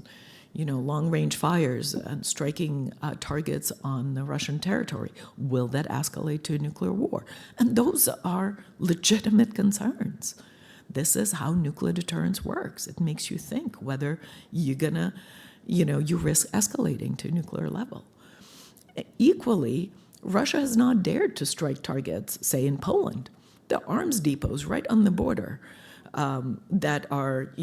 long-range fires and striking targets on the Russian territory. Will that escalate to nuclear war? And those are legitimate concerns. This is how nuclear deterrence works. It makes you think whether you're gonna, you risk escalating to nuclear level. Equally, Russia has not dared to strike targets, say in Poland. There are arms depots right on the border that are,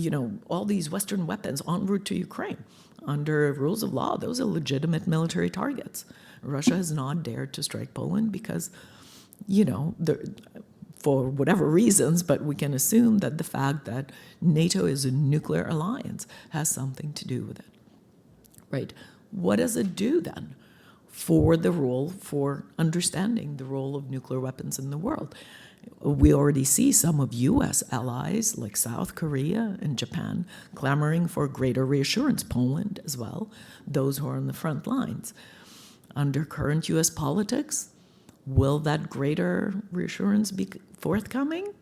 all these Western weapons en route to Ukraine. Under rules of law, those are legitimate military targets. Russia has not dared to strike Poland because, for whatever reasons, but we can assume that the fact that NATO is a nuclear alliance has something to do with it, right? What does it do then for understanding the role of nuclear weapons in the world? We already see some of U.S. allies like South Korea and Japan clamoring for greater reassurance, Poland as well, those who are on the front lines. Under current U.S. politics, will that greater reassurance be forthcoming?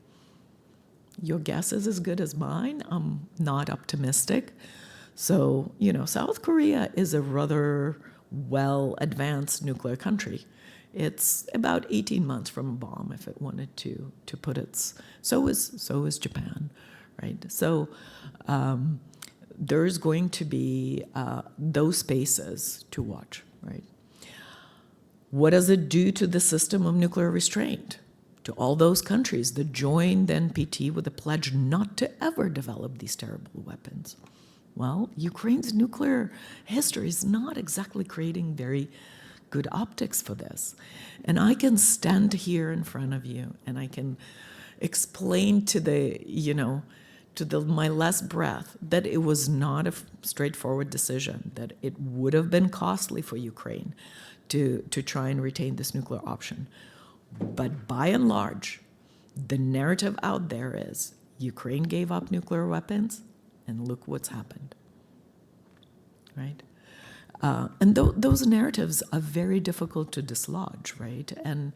Your guess is as good as mine. I'm not optimistic. So, South Korea is a rather well-advanced nuclear country. It's about 18 months from a bomb if it wanted to put its. So is Japan, right? So there's going to be those spaces to watch, right? What does it do to the system of nuclear restraint? To all those countries that joined the NPT with a pledge not to ever develop these terrible weapons? Well, Ukraine's nuclear history is not exactly creating very good optics for this. And I can stand here in front of you and I can explain to my last breath that it was not a straightforward decision, that it would have been costly for Ukraine to try and retain this nuclear option. But by and large, the narrative out there is Ukraine gave up nuclear weapons and look what's happened, right? And those narratives are very difficult to dislodge, right? And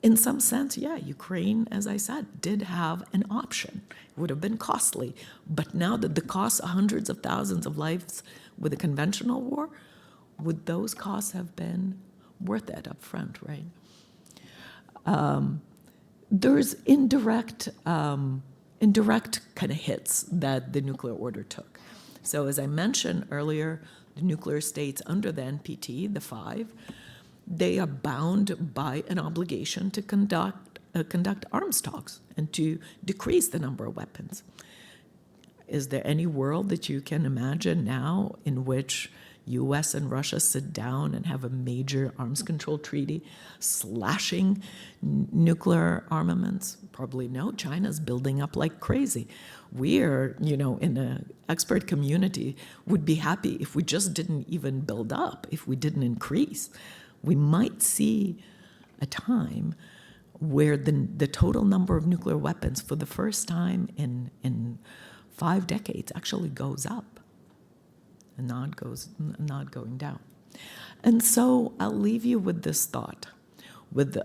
in some sense, yeah, Ukraine, as I said, did have an option. It would have been costly. But now that the costs are hundreds of thousands of lives with a conventional war, would those costs have been worth it up front, right? There's indirect kind of hits that the nuclear order took. So as I mentioned earlier, the nuclear states under the NPT, the five, they are bound by an obligation to conduct arms talks and to decrease the number of weapons. Is there any world that you can imagine now in which U.S. and Russia sit down and have a major arms control treaty slashing nuclear armaments? Probably no. China's building up like crazy. We are, in the expert community, would be happy if we just didn't even build up, if we didn't increase. We might see a time where the total number of nuclear weapons for the first time in 5 decades actually goes up and not going down. And so I'll leave you with this thought. With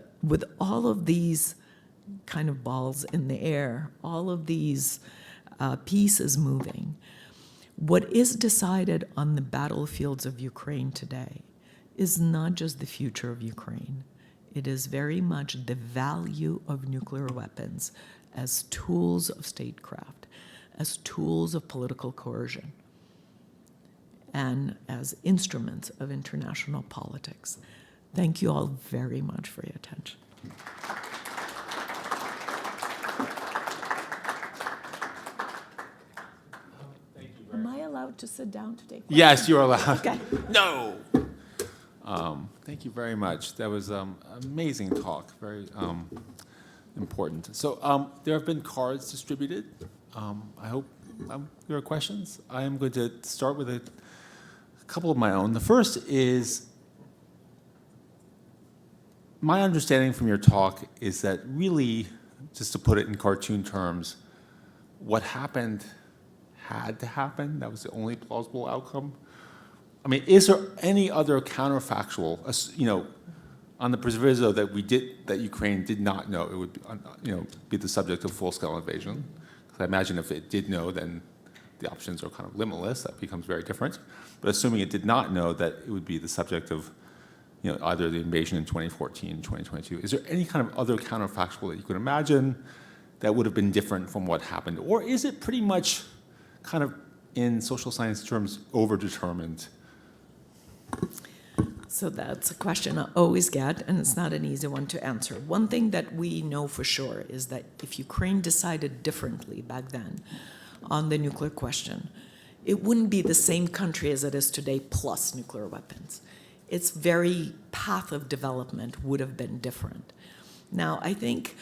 all of these kind of balls in the air, all of these pieces moving, what is decided on the battlefields of Ukraine today is not just the future of Ukraine. It is very much the value of nuclear weapons as tools of statecraft, as tools of political coercion, and as instruments of international politics. Thank you all very much for your attention. Am I allowed to sit down to take questions? Yes, you're allowed. Okay. No. Thank you very much. That was amazing talk, very important. So there have been cards distributed. I hope there are questions. I am going to start with a couple of my own. The first is, my understanding from your talk is that really, just to put it in cartoon terms, what happened had to happen. That was the only plausible outcome. I mean, is there any other counterfactual, on the proviso that Ukraine did not know it would, be the subject of full-scale invasion? Because I imagine if it did know, then the options are kind of limitless. That becomes very different. But assuming it did not know that it would be the subject of, either the invasion in 2014, 2022, is there any kind of other counterfactual that you could imagine that would have been different from what happened? Or is it pretty much kind of, in social science terms, overdetermined? So that's a question I always get, and it's not an easy one to answer. One thing that we know for sure is that if Ukraine decided differently back then on the nuclear question, it wouldn't be the same country as it is today plus nuclear weapons. Its very path of development would have been different. Now, I think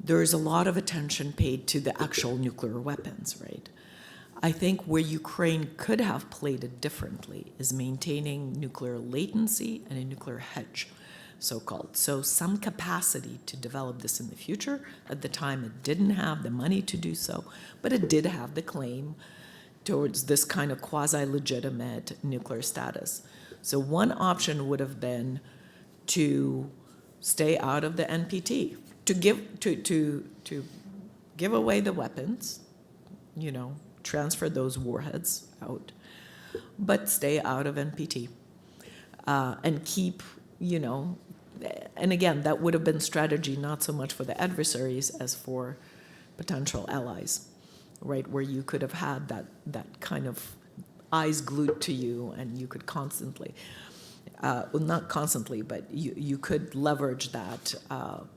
there's a lot of attention paid to the actual nuclear weapons, right? I think where Ukraine could have played it differently is maintaining nuclear latency and a nuclear hedge, so-called. So some capacity to develop this in the future. At the time, it didn't have the money to do so, but it did have the claim towards this kind of quasi-legitimate nuclear status. So one option would have been to stay out of the NPT, to give away the weapons, transfer those warheads out, but stay out of NPT and keep, and again, that would have been strategy not so much for the adversaries as for potential allies, right, where you could have had that kind of eyes glued to you and you could constantly, well, not constantly, but you could leverage that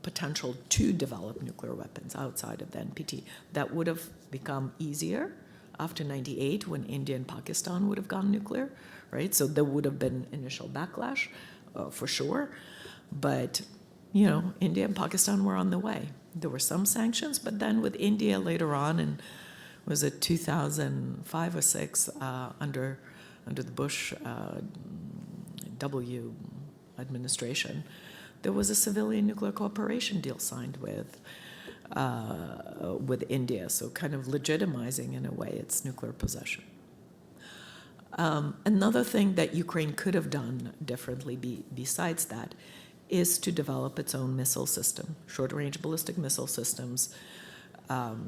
potential to develop nuclear weapons outside of the NPT. That would have become easier after 98 when India and Pakistan would have gone nuclear, right? So there would have been initial backlash for sure. But, India and Pakistan were on the way. There were some sanctions, but then with India later on, and was it 2005 or 6 under the Bush W administration, there was a civilian nuclear cooperation deal signed with India, so kind of legitimizing in a way its nuclear possession. Another thing that Ukraine could have done differently besides that is to develop its own missile system, short-range ballistic missile systems,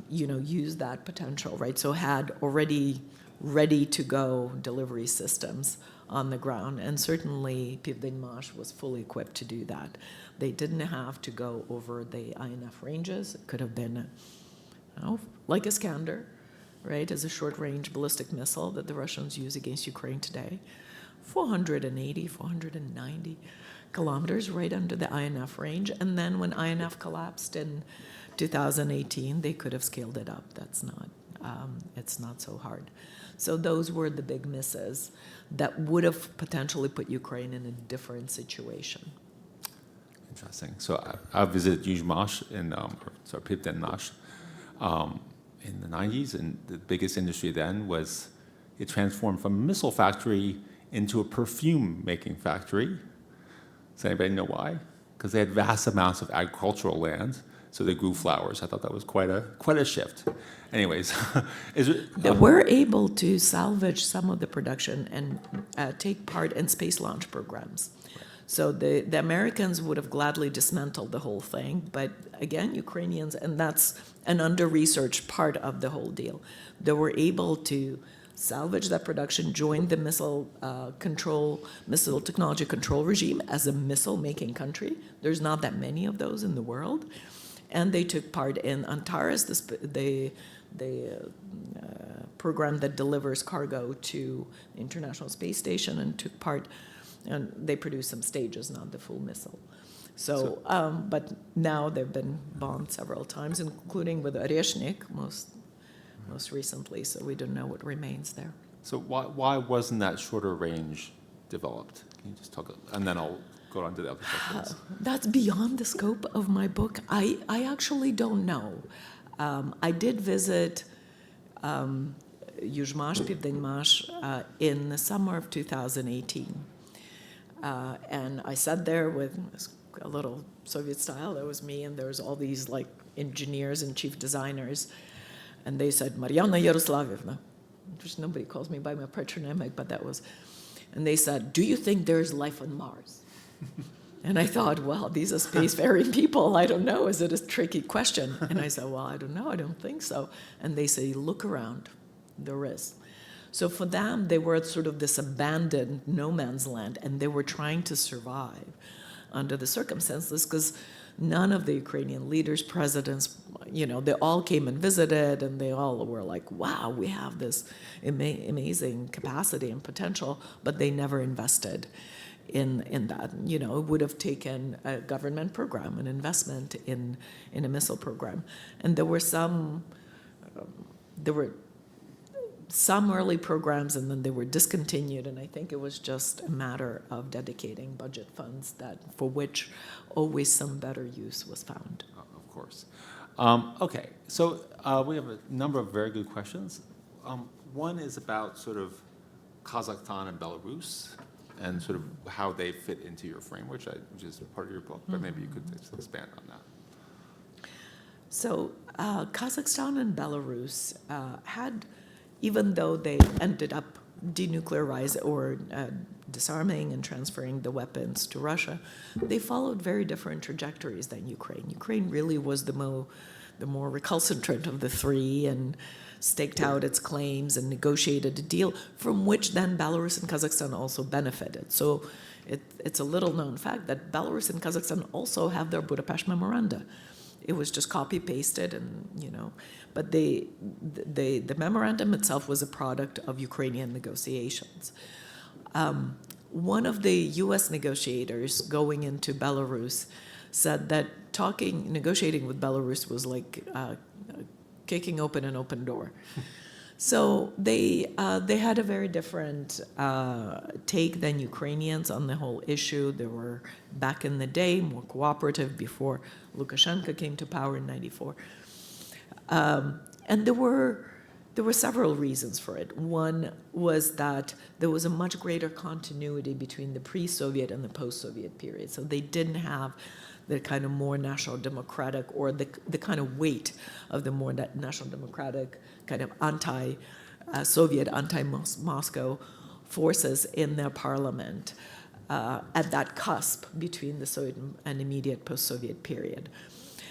use that potential, right? So had already ready-to-go delivery systems on the ground, and certainly Pivdenmash was fully equipped to do that. They didn't have to go over the INF ranges. It could have been, like Iskander, right, as a short-range ballistic missile that the Russians use against Ukraine today, 480, 490 kilometers right under the INF range. And then when INF collapsed in 2018, they could have scaled it up. That's not, it's not so hard. So those were the big misses that would have potentially put Ukraine in a different situation. Interesting. So I visited Yuzhmash Pivdenmash in the 90s, and the biggest industry then was it transformed from a missile factory into a perfume-making factory. Does anybody know why? Because they had vast amounts of agricultural land, so they grew flowers. I thought that was quite a shift. Anyways, They were able to salvage some of the production and take part in space launch programs. So the Americans would have gladly dismantled the whole thing, but again, Ukrainians, and that's an under-researched part of the whole deal, they were able to salvage that production, join the missile technology control regime as a missile-making country. There's not that many of those in the world. And they took part in Antares, the program that delivers cargo to the International Space Station, and took part, and they produced some stages, not the full missile. So but now they've been bombed several times, including with Oreshnik most recently, so we don't know what remains there. So why wasn't that shorter range developed? Can you just talk, and then I'll go on to the other questions. That's beyond the scope of my book. I actually don't know. I did visit Yuzhmash, Pivdenmash in the summer of 2018. And I sat there with a little Soviet style. There was me, and there was all these like engineers and chief designers. And they said, Mariana Yaroslavovna, which nobody calls me by my patronymic, but that was, And they said, do you think there's life on Mars? And I thought, well, these are spacefaring people. I don't know. Is it a tricky question? And I said, well, I don't know. I don't think so. And they say, look around. There is. So for them, they were sort of this abandoned no man's land, and they were trying to survive under the circumstances because none of the Ukrainian leaders, presidents, they all came and visited, and they all were like, wow, we have this amazing capacity and potential, but they never invested in that. It would have taken a government program, an investment in a missile program. And there were some early programs, and then they were discontinued, and I think it was just a matter of dedicating budget funds for which always some better use was found. Of course. Okay, so we have a number of very good questions. One is about sort of Kazakhstan and Belarus and sort of how they fit into your framework, which is part of your book, but maybe you could expand on that. So Kazakhstan and Belarus had, even though they ended up denuclearizing or disarming and transferring the weapons to Russia, they followed very different trajectories than Ukraine. Ukraine really was the more recalcitrant of the three and staked out its claims and negotiated a deal from which then Belarus and Kazakhstan also benefited. So it's a little known fact that Belarus and Kazakhstan also have their Budapest Memorandum. It was just copy-pasted, and but the memorandum itself was a product of Ukrainian negotiations. One of the U.S. negotiators going into Belarus said that negotiating with Belarus was like kicking open an open door. So they had a very different take than Ukrainians on the whole issue. They were, back in the day, more cooperative before Lukashenko came to power in '94. And there were several reasons for it. One was that there was a much greater continuity between the pre-Soviet and the post-Soviet period. So they didn't have the kind of more national democratic or the kind of weight of the more national democratic kind of anti-Soviet, anti-Moscow forces in their parliament at that cusp between the Soviet and immediate post-Soviet period.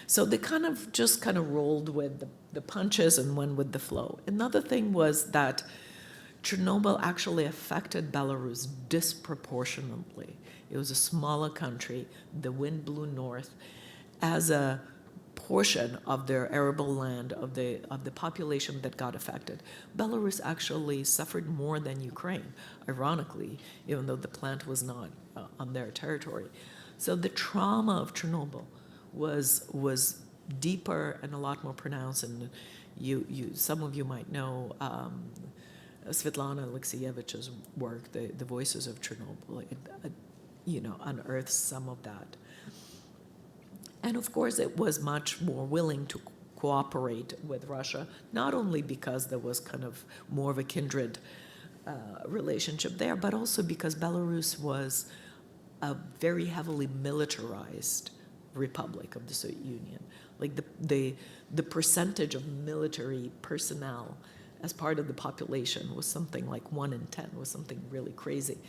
So they kind of rolled with the punches and went with the flow. Another thing was that Chernobyl actually affected Belarus disproportionately. It was a smaller country. The wind blew north. As a portion of their arable land, of the population that got affected, Belarus actually suffered more than Ukraine, ironically, even though the plant was not on their territory. So the trauma of Chernobyl was deeper and a lot more pronounced. And some of you might know Svetlana Alexievich's work, The Voices of Chernobyl, unearths some of that. And of course, it was much more willing to cooperate with Russia, not only because there was kind of more of a kindred relationship there, but also because Belarus was a very heavily militarized republic of the Soviet Union. Like the percentage of military personnel as part of the population was something like 1 in 10, was something really crazy.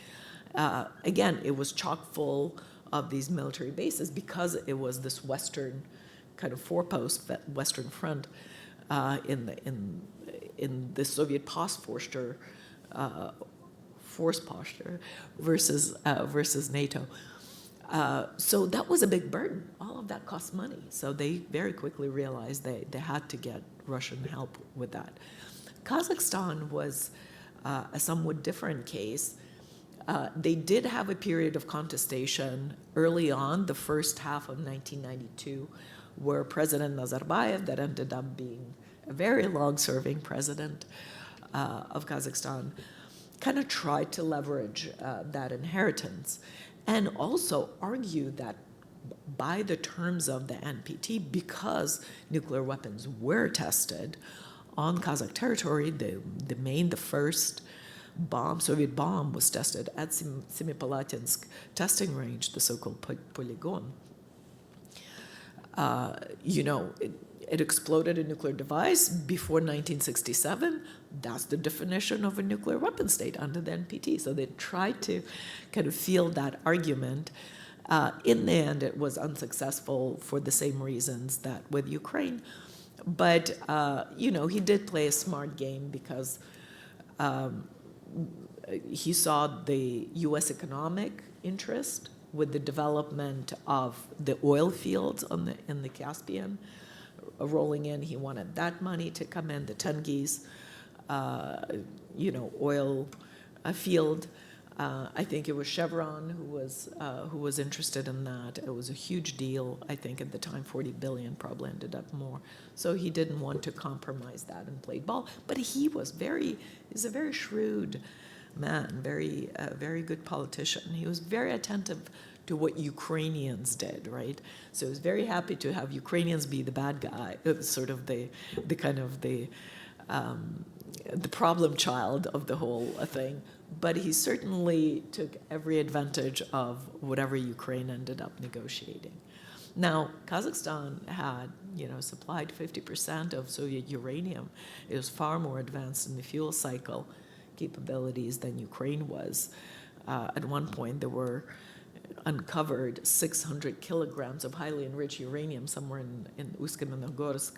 Again, it was chock full of these military bases because it was this Western kind of forepost, Western front in the Soviet Postforster force posture versus NATO. So that was a big burden. All of that cost money. So they very quickly realized they had to get Russian help with that. Kazakhstan was a somewhat different case. They did have a period of contestation early on, the first half of 1992, where President Nazarbayev, that ended up being a very long-serving president of Kazakhstan, kind of tried to leverage that inheritance and also argue that by the terms of the NPT, because nuclear weapons were tested on Kazakh territory, the first Soviet bomb was tested at Semipalatinsk testing range, the so-called polygon. it exploded a nuclear device before 1967. That's the definition of a nuclear weapon state under the NPT. So they tried to kind of field that argument. In the end, it was unsuccessful for the same reasons that with Ukraine. But, he did play a smart game because he saw the U.S. economic interest with the development of the oil fields in the Caspian rolling in. He wanted that money to come in, the Tengiz, oil field. I think it was Chevron who was interested in that. It was a huge deal. I think at the time, 40 billion, probably ended up more. So he didn't want to compromise that and played ball. But he's a very shrewd man, very good politician. He was very attentive to what Ukrainians did, right? So he was very happy to have Ukrainians be the bad guy, sort of the problem child of the whole thing. But he certainly took every advantage of whatever Ukraine ended up negotiating. Now, Kazakhstan had, supplied 50% of Soviet uranium. It was far more advanced in the fuel cycle capabilities than Ukraine was. At one point, there were uncovered 600 kilograms of highly enriched uranium somewhere in Ust-Kamenogorsk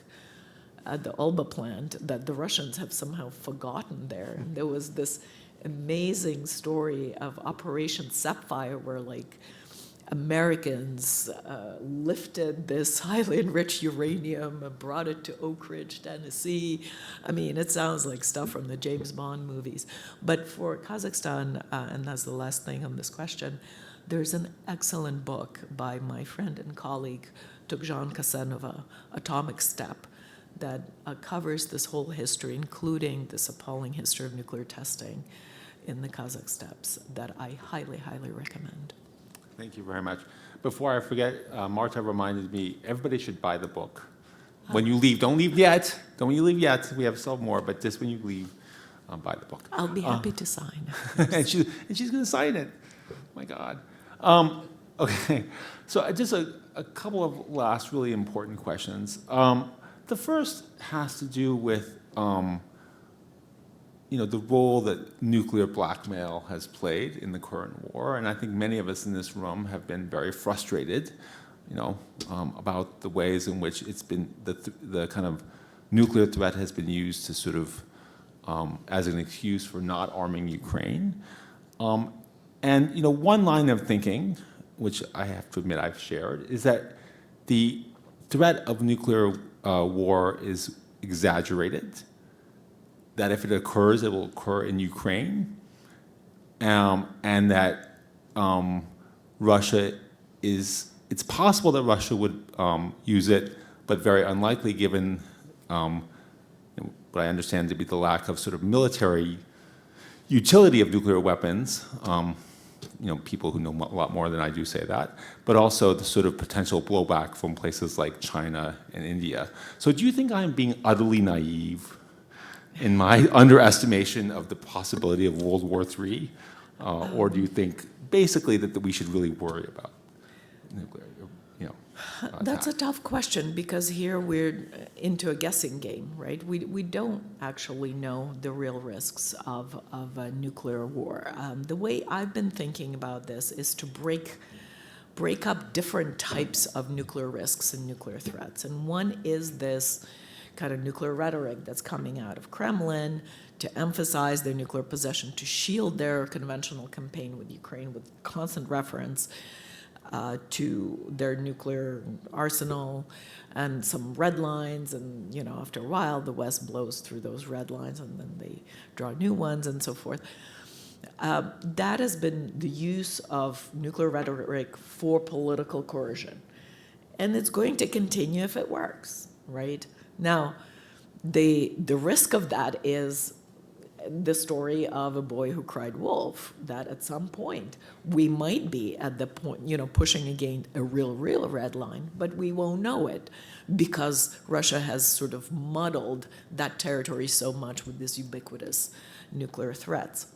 at the Olba plant that the Russians have somehow forgotten there. And there was this amazing story of Operation Sapphire where, Americans lifted this highly enriched uranium and brought it to Oak Ridge, Tennessee. I mean, it sounds like stuff from the James Bond movies. But for Kazakhstan, and that's the last thing on this question, there's an excellent book by my friend and colleague, Tukjan Kasenova, Atomic Step, that covers this whole history, including this appalling history of nuclear testing in the Kazakh steppes, that I highly, highly recommend. Thank you very much. Before I forget, Marta reminded me, everybody should buy the book. When you leave, don't leave yet. Don't you leave yet. We have some more, but just when you leave, buy the book. I'll be happy to sign. and she's going to sign it. My God. Okay, so just a couple of last really important questions. The first has to do with the role that nuclear blackmail has played in the current war, and I think many of us in this room have been very frustrated, about the ways in which it's been the kind of nuclear threat has been used to sort of as an excuse for not arming Ukraine. And one line of thinking, which I have to admit I've shared, is that the threat of nuclear war is exaggerated, that if it occurs, it will occur in Ukraine, and that Russia it's possible that Russia would use it, but very unlikely given what I understand to be the lack of sort of military utility of nuclear weapons. People who know a lot more than I do say that, but also the sort of potential blowback from places like China and India. So do you think I'm being utterly naive in my underestimation of the possibility of World War III? Or do you think basically that we should really worry about nuclear, That's a tough question because here we're into a guessing game, right? We don't actually know the real risks of a nuclear war. The way I've been thinking about this is to break up different types of nuclear risks and nuclear threats. And one is this kind of nuclear rhetoric that's coming out of Kremlin to emphasize their nuclear possession, to shield their conventional campaign with Ukraine with constant reference to their nuclear arsenal and some red lines, and after a while the West blows through those red lines and then they draw new ones and so forth. That has been the use of nuclear rhetoric for political coercion, and it's going to continue if it works, right? Now, the risk of that is the story of a boy who cried wolf, that at some point we might be at the point, pushing against a real red line, but we won't know it because Russia has sort of muddled that territory so much with these ubiquitous nuclear threats.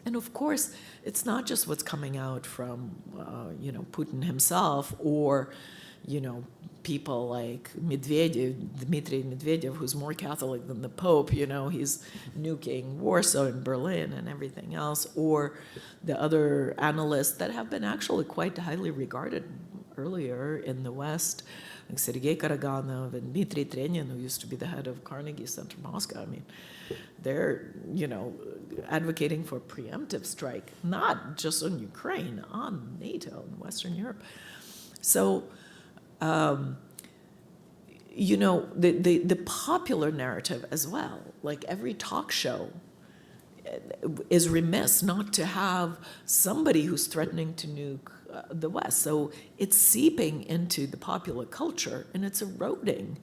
And of course, it's not just what's coming out from, Putin himself or, people like Dmitry Medvedev, who's more Catholic than the Pope, he's nuking Warsaw and Berlin and everything else, or the other analysts that have been actually quite highly regarded earlier in the West, like Sergei Karaganov and Dmitry Trenin, who used to be the head of Carnegie Center Moscow. I mean, they're, advocating for a preemptive strike, not just on Ukraine, on NATO and Western Europe. So, the popular narrative as well, like every talk show is remiss not to have somebody who's threatening to nuke the West. So it's seeping into the popular culture, and it's eroding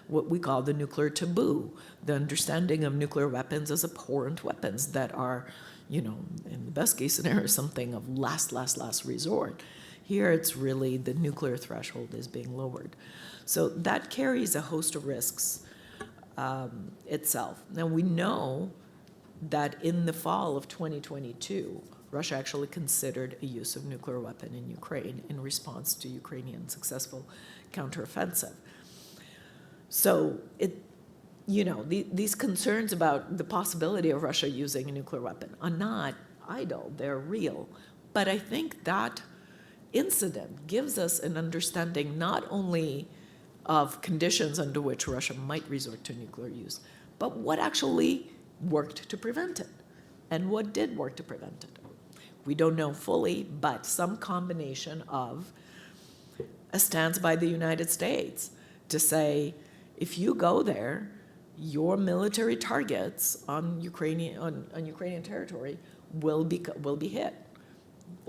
what we call the nuclear taboo, the understanding of nuclear weapons as abhorrent weapons that are, in the best case scenario, something of last resort. Here it's really the nuclear threshold is being lowered. So that carries a host of risks itself. Now we know that in the fall of 2022, Russia actually considered a use of nuclear weapon in Ukraine in response to Ukrainian successful counteroffensive. So these concerns about the possibility of Russia using a nuclear weapon are not idle, they're real. But I think that incident gives us an understanding not only of conditions under which Russia might resort to nuclear use, but what actually worked to prevent it, and what did work to prevent it. We don't know fully, but some combination of a stance by the United States to say, if you go there, your military targets on Ukrainian territory will be hit.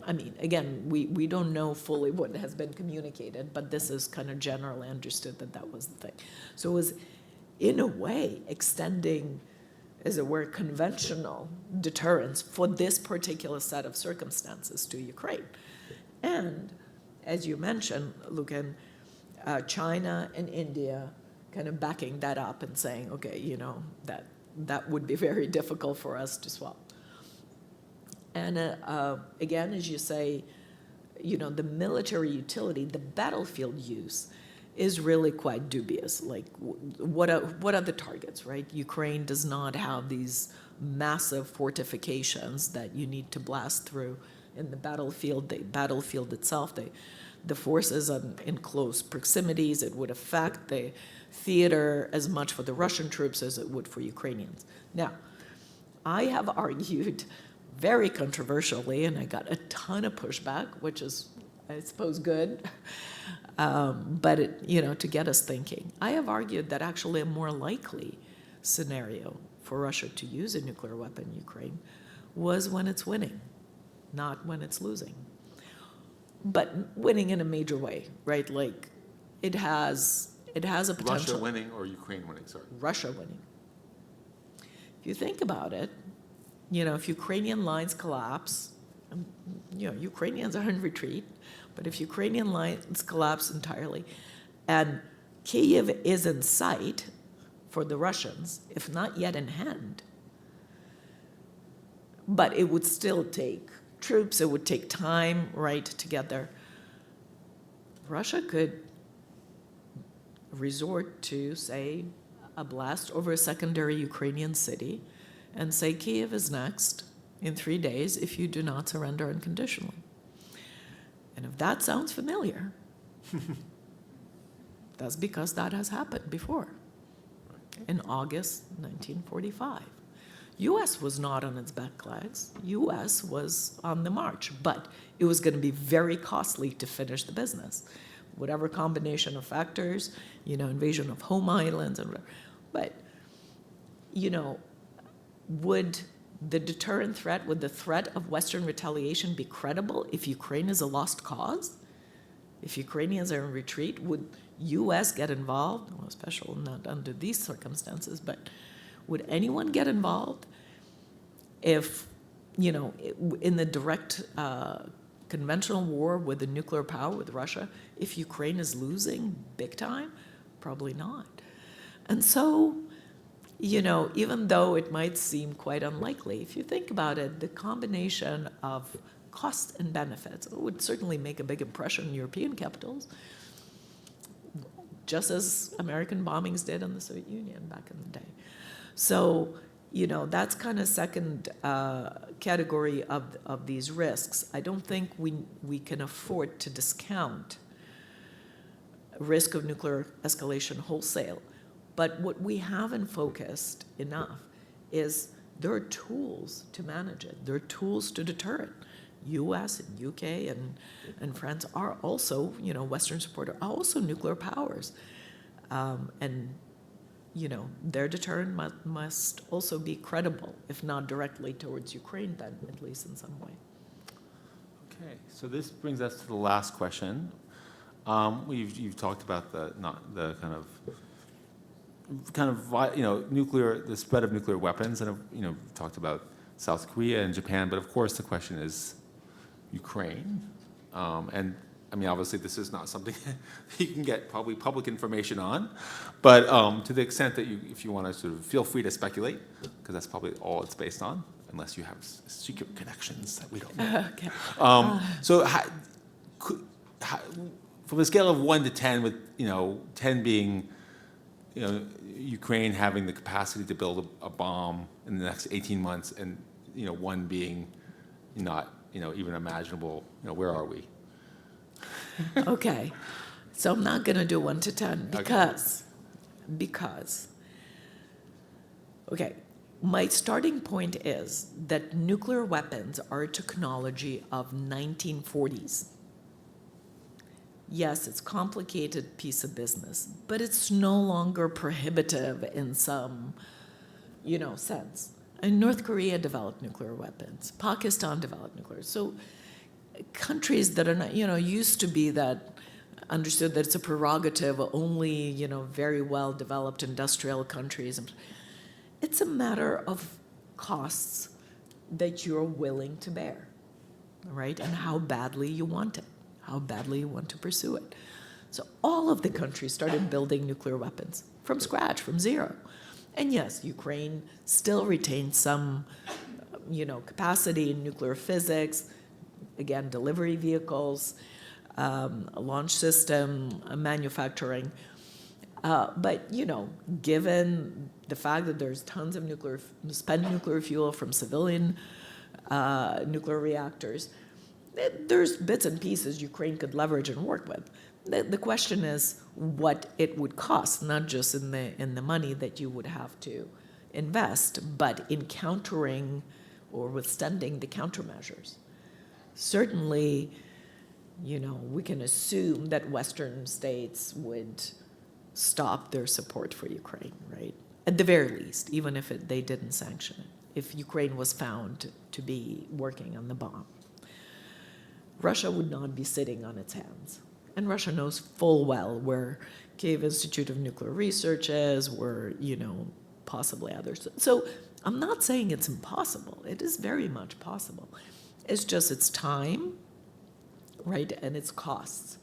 I mean, again, we don't know fully what has been communicated, but this is kind of generally understood that was the thing. So it was, in a way, extending, as it were, conventional deterrence for this particular set of circumstances to Ukraine. And, as you mentioned, Lucan, China and India kind of backing that up and saying, okay, that would be very difficult for us to swallow. And again, as you say, the military utility, the battlefield use is really quite dubious. Like, what are the targets, right? Ukraine does not have these massive fortifications that you need to blast through in the battlefield. The battlefield itself, the forces are in close proximities. It would affect the theater as much for the Russian troops as it would for Ukrainians. Now, I have argued very controversially, and I got a ton of pushback, which is, I suppose, good, but to get us thinking. I have argued that actually a more likely scenario for Russia to use a nuclear weapon in Ukraine was when it's winning, not when it's losing. But winning in a major way, right? Like, it has a potential. Russia winning or Ukraine winning, sorry? Russia winning. If you think about it, if Ukrainian lines collapse, Ukrainians are in retreat, but if Ukrainian lines collapse entirely, and Kyiv is in sight for the Russians, if not yet in hand, but it would still take troops, it would take time, right, together. Russia could resort to, say, a blast over a secondary Ukrainian city and say Kyiv is next in 3 days if you do not surrender unconditionally. And if that sounds familiar, that's because that has happened before. In August 1945. U.S. was not on its back legs. U.S. was on the march, but it was going to be very costly to finish the business. Whatever combination of factors, invasion of home islands, and whatever. But, would the deterrent threat, would the threat of Western retaliation be credible if Ukraine is a lost cause? If Ukrainians are in retreat, would U.S. get involved? Well, especially not under these circumstances, but would anyone get involved if, in the direct conventional war with the nuclear power with Russia, if Ukraine is losing big time? Probably not. And so, even though it might seem quite unlikely, if you think about it, the combination of cost and benefits would certainly make a big impression in European capitals. just as American bombings did on the Soviet Union back in the day. So, that's kind of second category of these risks. I don't think we can afford to discount risk of nuclear escalation wholesale. But what we haven't focused enough is there are tools to manage it. There are tools to deter it. U.S. and U.K. and France are also, Western supporter, are also nuclear powers. And their deterrent must also be credible, if not directly towards Ukraine, then at least in some way. Okay, so this brings us to the last question. You've talked about the nuclear, the spread of nuclear weapons, and we've talked about South Korea and Japan, but of course the question is Ukraine, and I mean, obviously, this is not something you can get probably public information on, but to the extent that if you want to sort of feel free to speculate, because that's probably all it's based on, unless you have secret connections that we don't know. Okay. So, from a scale of 1 to 10, with 10 being, Ukraine having the capacity to build a bomb in the next 18 months, and 1 being not even imaginable, where are we? Okay, so I'm not going to do 1 to 10 because, okay, my starting point is that nuclear weapons are a technology of 1940s. Yes, it's a complicated piece of business, but it's no longer prohibitive in some, sense. And North Korea developed nuclear weapons. Pakistan developed nuclear. So countries that are not, used to be that understood that it's a prerogative of only, very well-developed industrial countries. It's a matter of costs that you're willing to bear, right? And how badly you want it, how badly you want to pursue it. So all of the countries started building nuclear weapons from scratch, from zero. And yes, Ukraine still retains some, capacity in nuclear physics, again, delivery vehicles, a launch system, manufacturing. But, given the fact that there's tons of spent nuclear fuel from civilian nuclear reactors, there's bits and pieces Ukraine could leverage and work with. The question is what it would cost, not just in the money that you would have to invest, but in countering or withstanding the countermeasures. Certainly, we can assume that Western states would stop their support for Ukraine, right? At the very least, even if they didn't sanction it, if Ukraine was found to be working on the bomb. Russia would not be sitting on its hands. And Russia knows full well where Kiev Institute of Nuclear Research is, where, possibly others. So I'm not saying it's impossible. It is very much possible. It's just its time, right, and its costs,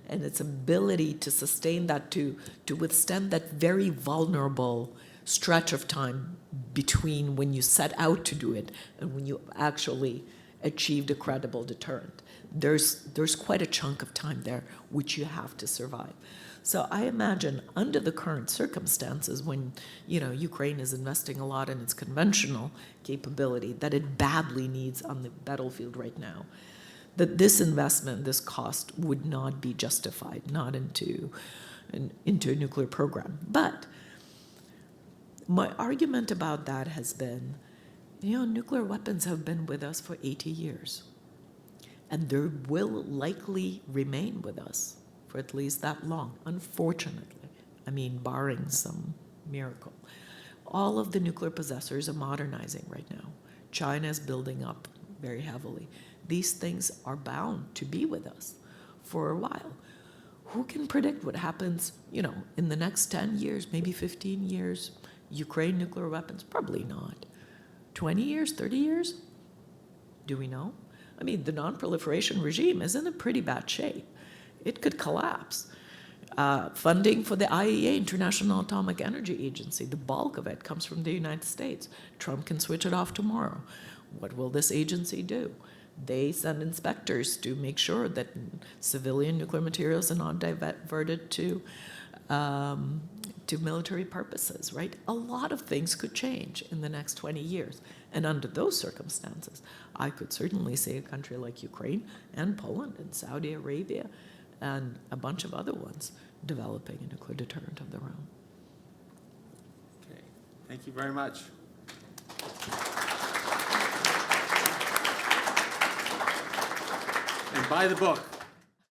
and its ability to sustain that, to withstand that very vulnerable stretch of time between when you set out to do it and when you actually achieved a credible deterrent. There's quite a chunk of time there which you have to survive. So I imagine under the current circumstances, when Ukraine is investing a lot in its conventional capability that it badly needs on the battlefield right now, that this investment, this cost, would not be justified, not into a nuclear program. But my argument about that has been, nuclear weapons have been with us for 80 years. And they will likely remain with us for at least that long, unfortunately. I mean, barring some miracle. All of the nuclear possessors are modernizing right now. China is building up very heavily. These things are bound to be with us for a while. Who can predict what happens, in the next 10 years, maybe 15 years? Ukraine nuclear weapons? Probably not. 20 years, 30 years? Do we know? I mean, the nonproliferation regime is in a pretty bad shape. It could collapse. Funding for the IAEA, International Atomic Energy Agency, the bulk of it comes from the United States. Trump can switch it off tomorrow. What will this agency do? They send inspectors to make sure that civilian nuclear materials are not diverted to to military purposes, right? A lot of things could change in the next 20 years. And under those circumstances, I could certainly see a country like Ukraine and Poland and Saudi Arabia and a bunch of other ones developing a nuclear deterrent of their own. Okay, thank you very much. And buy the book.